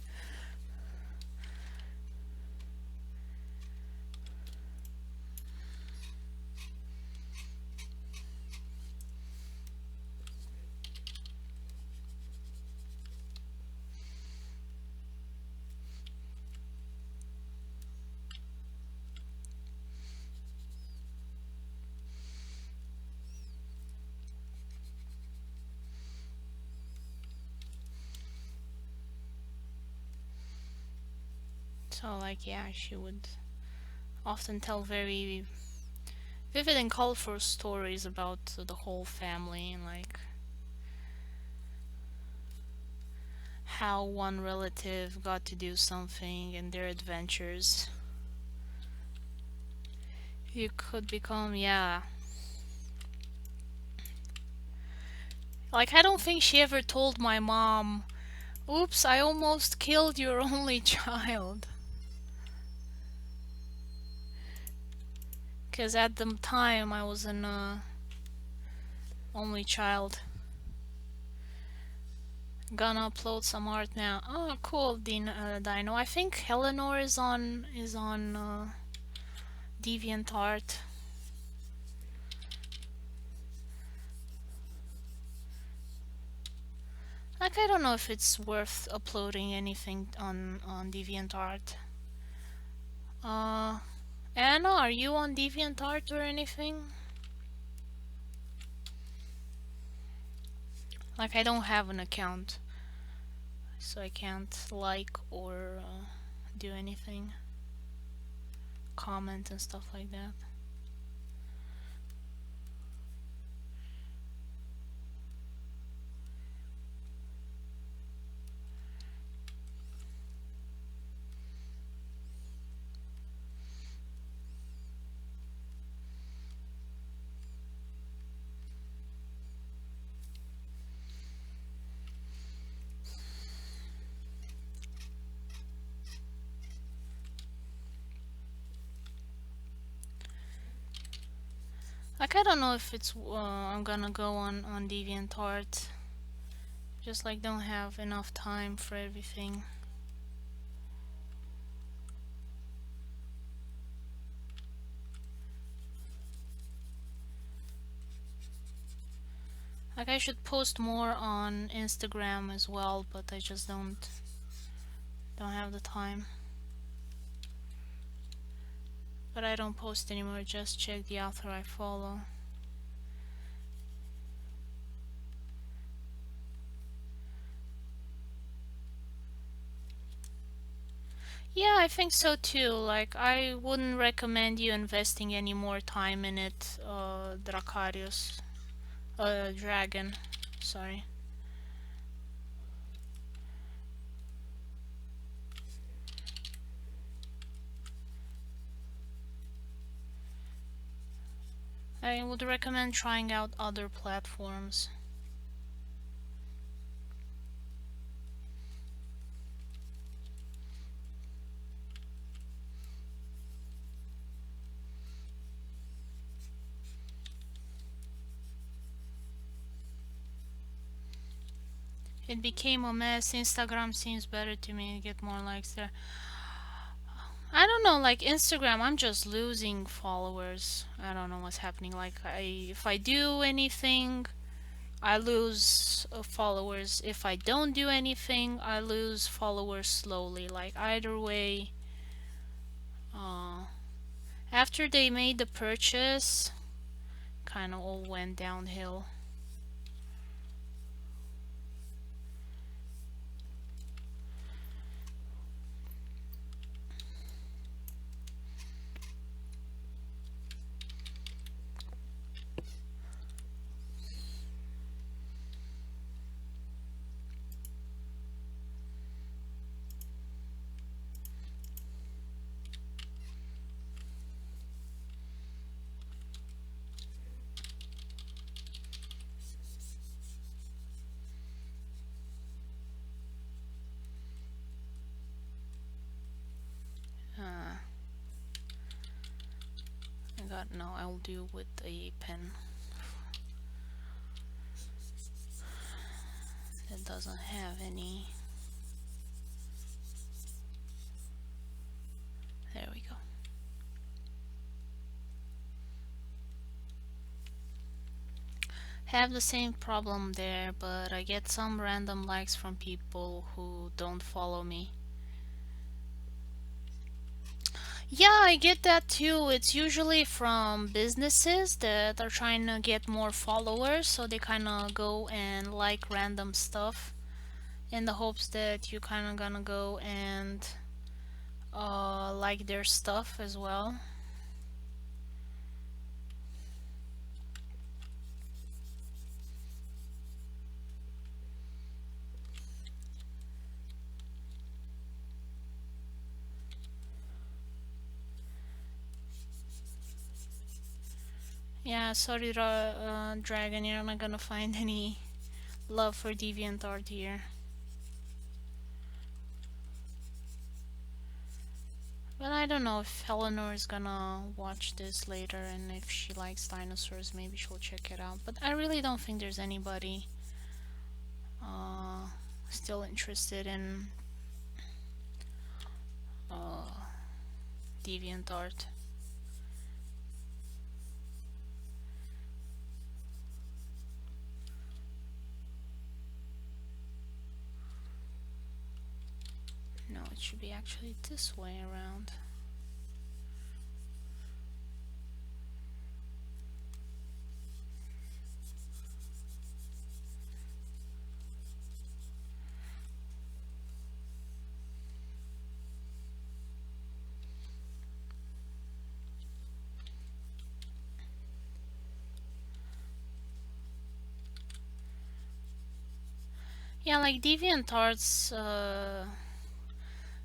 So like, yeah, she would often tell very vivid and colorful stories about the whole family, and like how one relative got to do something and their adventures. You could become, yeah. Like, I don't think she ever told my mom, oops, I almost killed your only child. Because at the time I was an only child. Gonna upload some art now. Oh, cool, Dino. I think Eleanor is on DeviantArt. Like, I don't know if it's worth uploading anything on DeviantArt. Uh, Anna, are you on DeviantArt or anything? Like, I don't have an account, so I can't like or do anything, comment and stuff like that. Like, I don't know if it's I'm gonna go on DeviantArt. Just like don't have enough time for everything. Like, I should post more on Instagram as well, but I just don't have the time. but I don't post anymore, just check the author I follow. Yeah, I think so too. Like, I wouldn't recommend you investing any more time in it, Dracarius. Dragon. Sorry. I would recommend trying out other platforms. It became a mess. Instagram seems better to me. Get more likes there. I don't know, like Instagram, I'm just losing followers. I don't know what's happening. Like, if I do anything, I lose followers. If I don't do anything, I lose followers slowly. Like, either way, uh, after they made the purchase, kind of all went downhill. Uh, I got no, I'll do with a pen that doesn't have any. There we go. Have the same problem there, but I get some random likes from people who don't follow me. Yeah, I get that too. It's usually from businesses that are trying to get more followers, so they kind of go and like random stuff in the hopes that you kind of gonna go and like their stuff as well. Yeah, sorry, Dragon, you're not gonna find any love for DeviantArt here. But I don't know if Eleanor is gonna watch this later, and if she likes dinosaurs, maybe she'll check it out. But I really don't think there's anybody uh, still interested in uh, DeviantArt. No, it should be actually this way around. Yeah, like DeviantArt's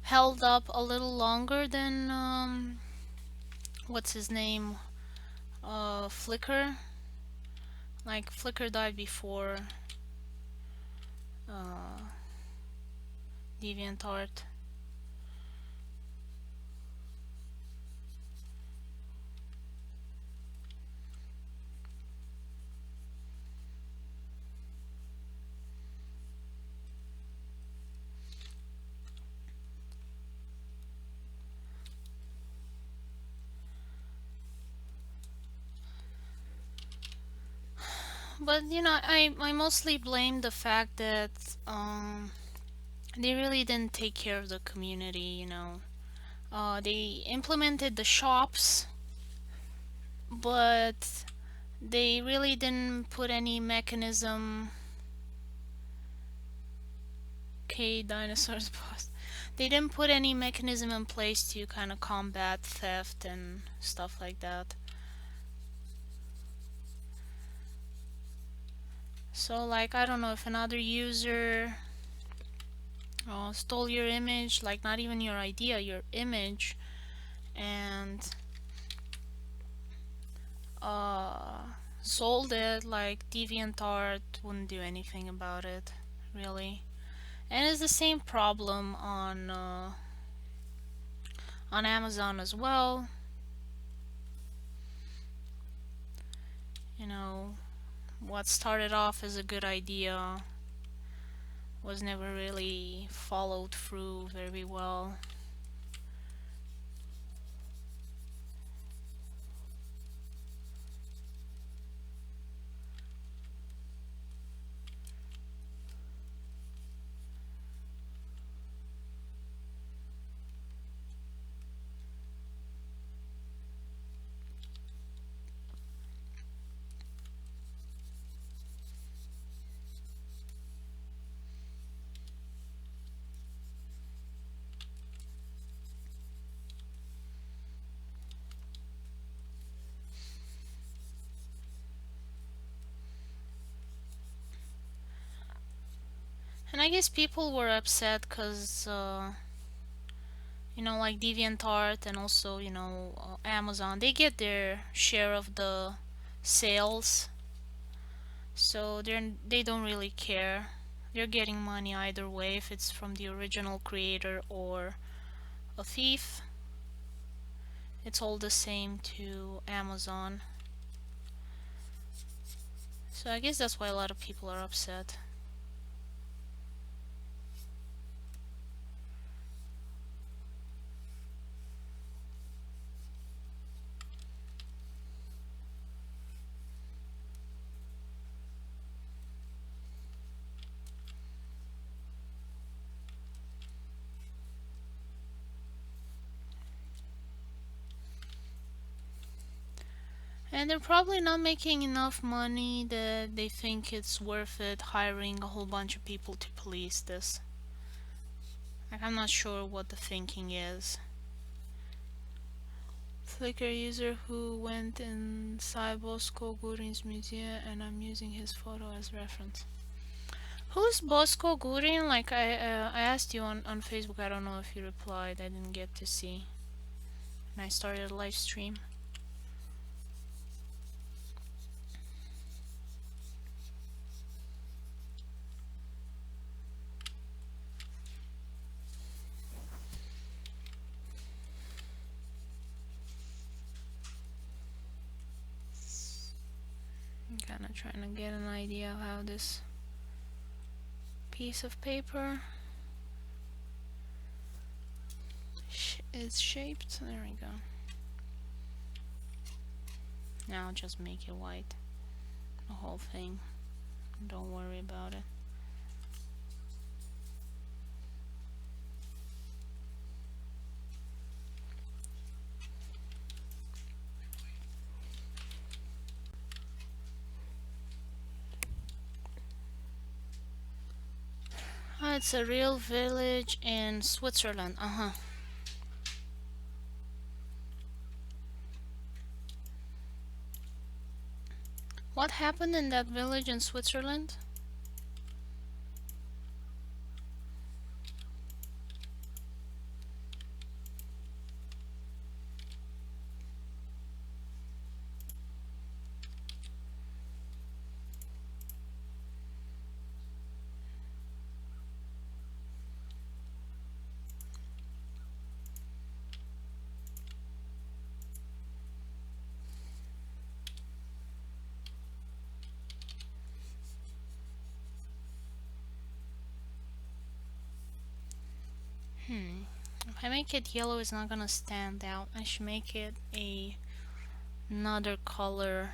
held up a little longer than what's his name? Flickr. Like Flickr died before uh, DeviantArt. But you know, I mostly blame the fact that they really didn't take care of the community. You know, They implemented the shops, but they really didn't put any mechanism. Okay, dinosaurs boss. They didn't put any mechanism in place to kind of combat theft and stuff like that. So like, I don't know, if another user stole your image, like not even your idea, your image, and sold it, like DeviantArt wouldn't do anything about it, really. And it's the same problem on Amazon as well. You know, what started off as a good idea was never really followed through very well. And I guess people were upset because, like DeviantArt and also, Amazon, they get their share of the sales. So they don't really care. They're getting money either way, if it's from the original creator or a thief. It's all the same to Amazon. So I guess that's why a lot of people are upset. And they're probably not making enough money that they think it's worth it hiring a whole bunch of people to police this. Like, I'm not sure what the thinking is. Flickr user who went inside Bosco Gurin's museum, and I'm using his photo as reference. Who's Bosco Gurin? Like, I asked you on Facebook. I don't know if you replied. I didn't get to see. And I started a live stream. I'm kind of trying to get an idea of how this piece of paper is shaped. There we go. Now I'll just make it white. The whole thing. Don't worry about it. Oh, it's a real village in Switzerland. What happened in that village in Switzerland? If I make it yellow, it's not gonna stand out. I should make it another color.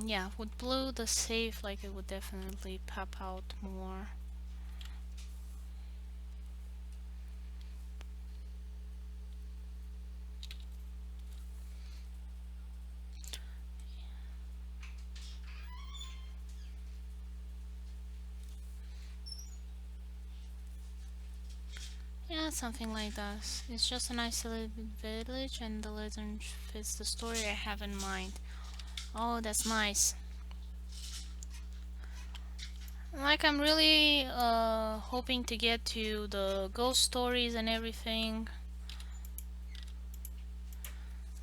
Yeah, with blue, the safe, like it would definitely pop out more. Yeah, something like that. It's just an isolated village, and the legend fits the story I have in mind. Oh, that's nice. Like, I'm really hoping to get to the ghost stories and everything.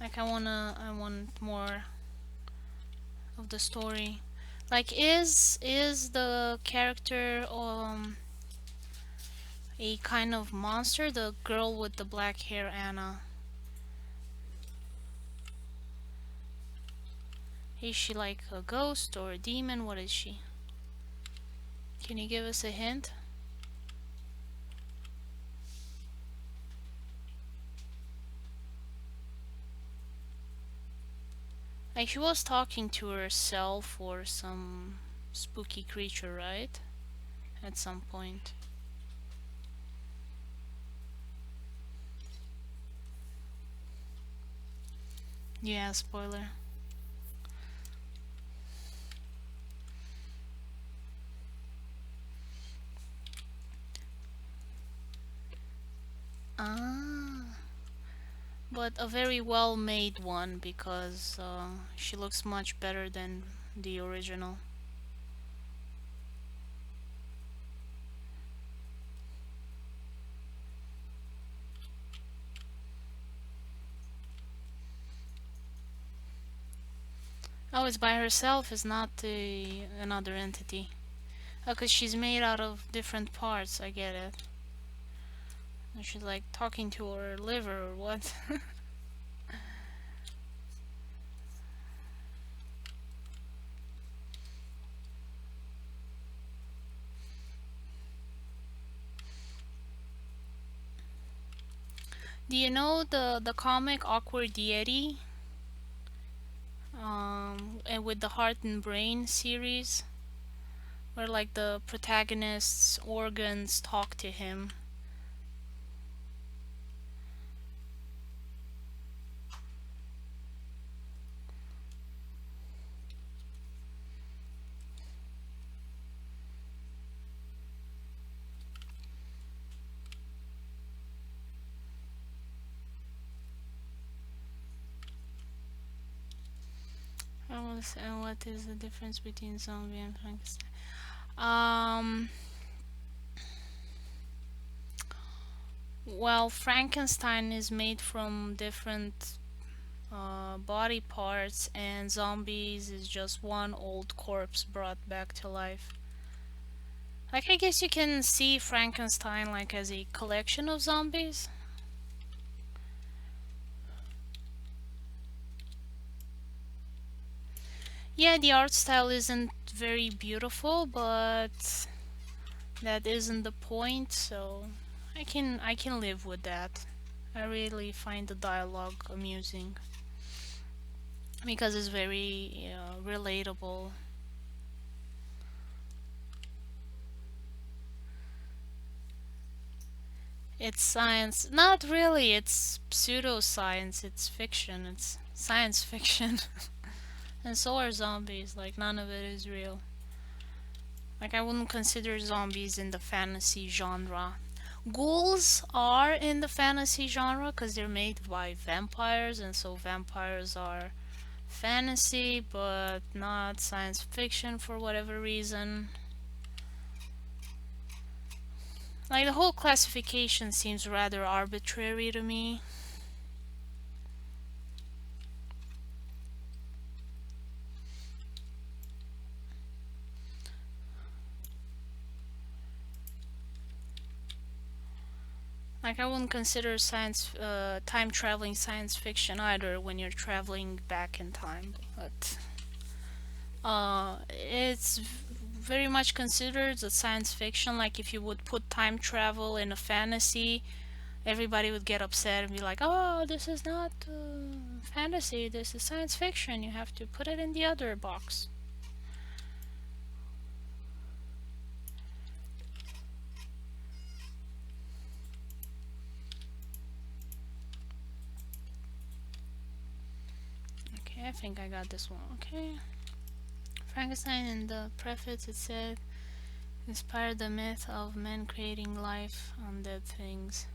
Like, I want more of the story. Like, is the character a kind of monster? The girl with the black hair, Anna. Is she like a ghost or a demon? What is she? Can you give us a hint? Like, she was talking to herself or some spooky creature, right? At some point. Yeah, spoiler. Ah, but a very well made one because she looks much better than the original. Oh, it's by herself, it's not another entity. Oh, because she's made out of different parts, I get it. And she's like talking to her liver or what? Do you know the comic Awkward Deity? And with the Heart and Brain series, where like the protagonist's organs talk to him. And what is the difference between zombie and Frankenstein? Um, well, Frankenstein is made from different body parts, and zombies is just one old corpse brought back to life. Like, I guess you can see Frankenstein like as a collection of zombies. Yeah, the art style isn't very beautiful, but that isn't the point, so I can live with that. I really find the dialogue amusing because it's very relatable. It's science, not really. It's pseudoscience. It's fiction. It's science fiction, and so are zombies. Like, none of it is real. Like, I wouldn't consider zombies in the fantasy genre. Ghouls are in the fantasy genre because they're made by vampires, and so vampires are fantasy but not science fiction for whatever reason. Like, the whole classification seems rather arbitrary to me. Like, I wouldn't consider time traveling science fiction either when you're traveling back in time, but it's very much considered a science fiction. Like, if you would put time travel in a fantasy, everybody would get upset and be like, "Oh, this is not fantasy, this is science fiction. You have to put it in the other box. Okay, I think I got this one. Okay. Frankenstein, in the preface it said, inspired the myth of men creating life on dead things.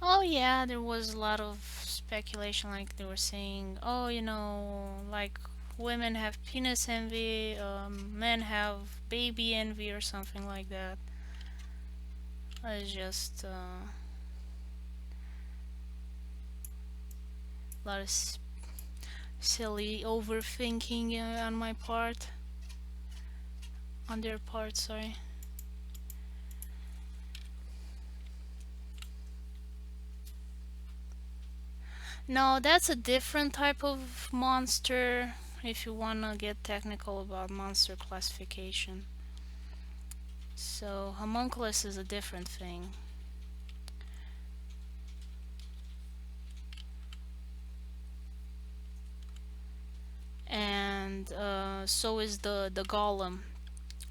Oh yeah, there was a lot of speculation, like they were saying, oh, like women have penis envy, men have baby envy or something like that. It's just a lot of silly overthinking on my part, on their part, sorry. No, that's a different type of monster, if you wanna get technical about monster classification. So, homunculus is a different thing. And so is the golem.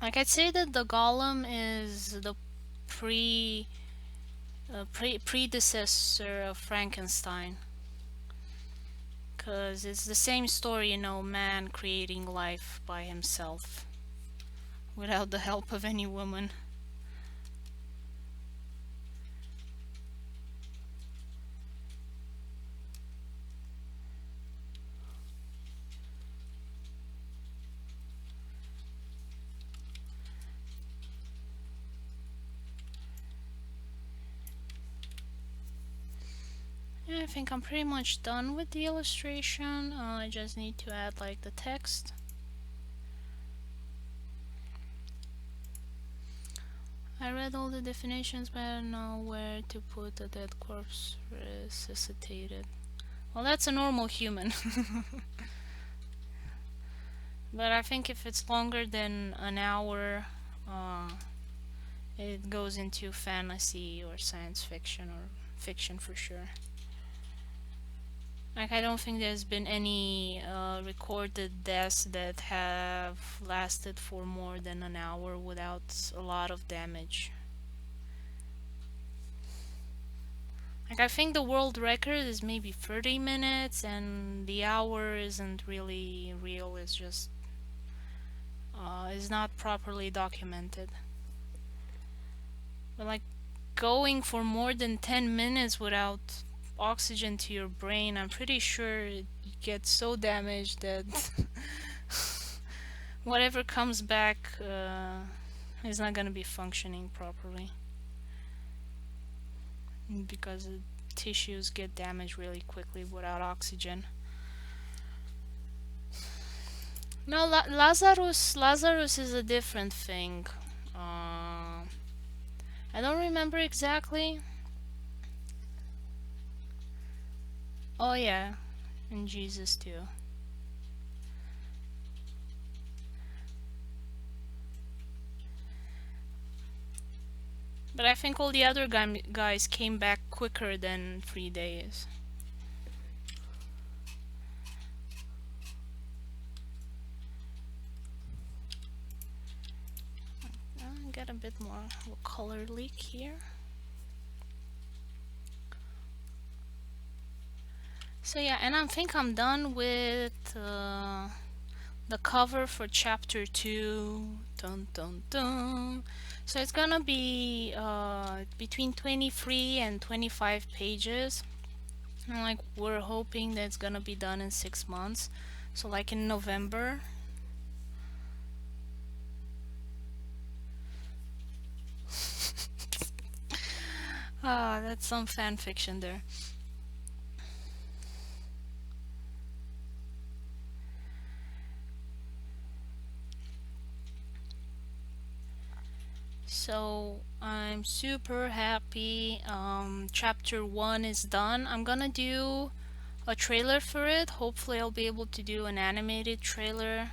Like, I'd say that the golem is the predecessor of Frankenstein, because it's the same story, man creating life by himself without the help of any woman. Yeah, I think I'm pretty much done with the illustration. I just need to add like the text. I read all the definitions, but I don't know where to put a dead corpse resuscitated. Well, that's a normal human. But I think if it's longer than an hour, it goes into fantasy or science fiction or fiction for sure. Like, I don't think there's been any recorded deaths that have lasted for more than an hour without a lot of damage. Like, I think the world record is maybe 30 minutes, and the hour isn't really real. It's just is not properly documented. But like, going for more than 10 minutes without oxygen to your brain, I'm pretty sure it gets so damaged that whatever comes back is not gonna be functioning properly, because the tissues get damaged really quickly without oxygen. No, Lazarus is a different thing. I don't remember exactly. Oh yeah, and Jesus too. But I think all the other guys came back quicker than 3 days. Get a bit more color leak here. So yeah, and I think I'm done with the cover for chapter 2. Dun dun dun. So it's gonna be between 23 and 25 pages. And like, we're hoping that it's gonna be done in 6 months. So like in November. Ah, that's some fan fiction there. So I'm super happy. Chapter 1 is done. I'm gonna do a trailer for it. Hopefully I'll be able to do an animated trailer.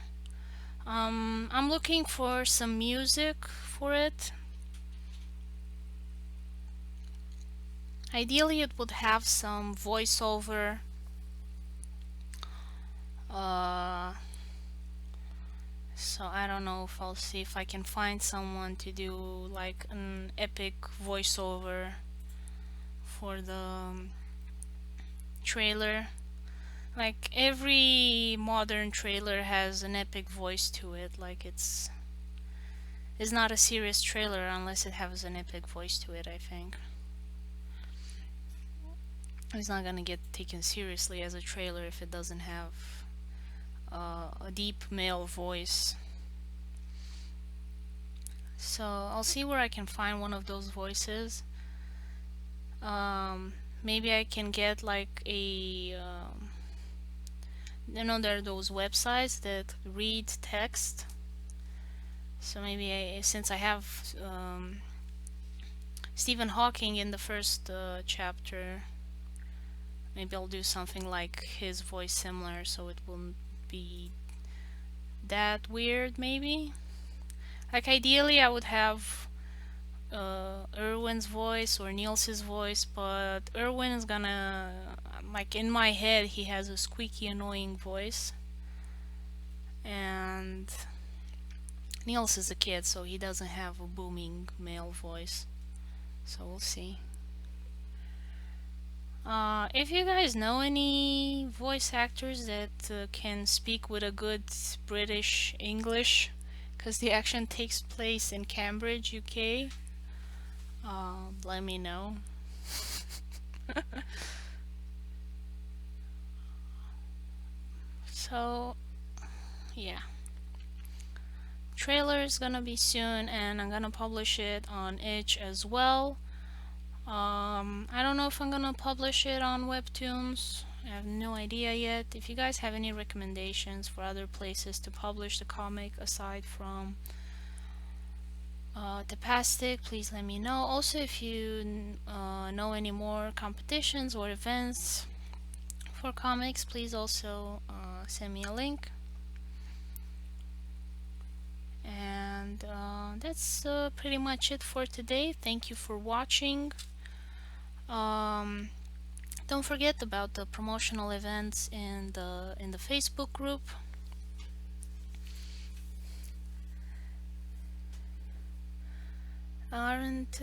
I'm looking for some music for it. Ideally, it would have some voiceover. So I don't know if I'll see if I can find someone to do like an epic voiceover for the trailer. Like every modern trailer has an epic voice to it. Like it's not a serious trailer unless it has an epic voice to it, I think. It's not gonna get taken seriously as a trailer if it doesn't have a deep male voice. So I'll see where I can find one of those voices. Maybe I can get like a there are those websites that read text. So maybe since I have Stephen Hawking in the first chapter, maybe I'll do something like his voice similar, so it won't be that weird. Maybe like ideally I would have Erwin's voice or Niels's voice, but Erwin is gonna, like in my head, he has a squeaky, annoying voice, and Niels is a kid, so he doesn't have a booming male voice. So we'll see. If you guys know any voice actors that can speak with a good British English, because the action takes place in Cambridge, UK, let me know. So, yeah. Trailer is gonna be soon, and I'm gonna publish it on itch as well. I don't know if I'm gonna publish it on Webtoons. I have no idea yet. If you guys have any recommendations for other places to publish the comic aside from Tapastic, please let me know. Also, if you know any more competitions or events for comics, please also send me a link. And that's pretty much it for today. Thank you for watching. Don't forget about the promotional events in the Facebook group. Aren't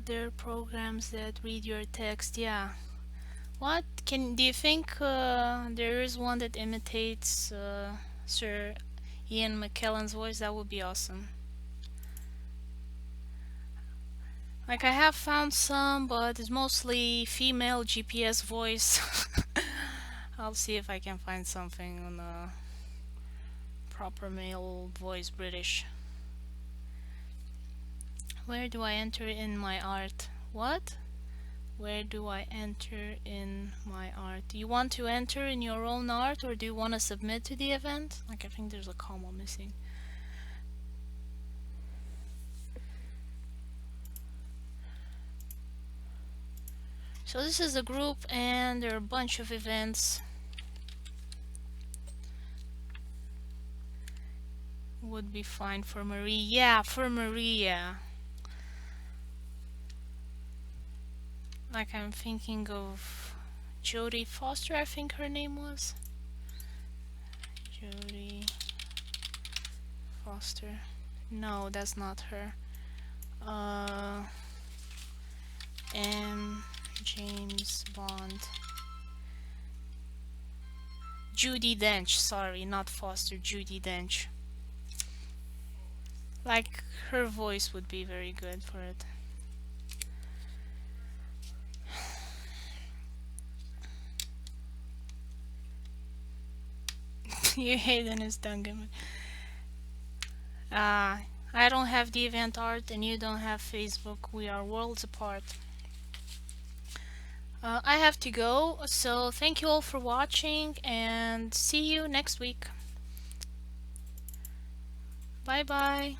there programs that read your text? Yeah. What do you think there is one that imitates Sir Ian McKellen's voice? That would be awesome. Like I have found some, but it's mostly female GPS voice. I'll see if I can find something on the proper male voice British. Where do I enter in my art? What? Where do I enter in my art? Do you want to enter in your own art, or do you want to submit to the event? Like I think there's a comma missing. So this is a group, and there are a bunch of events. Would be fine for Marie. Yeah, for Maria. Like I'm thinking of Jodie Foster, I think her name was. Jodie Foster. No, that's not her. M. James Bond. Judi Dench, sorry, not Foster, Judi Dench. Like, her voice would be very good for it. You hate his tongue. I don't have Deviant Art and you don't have Facebook. We are worlds apart. I have to go, so thank you all for watching and see you next week. Bye bye.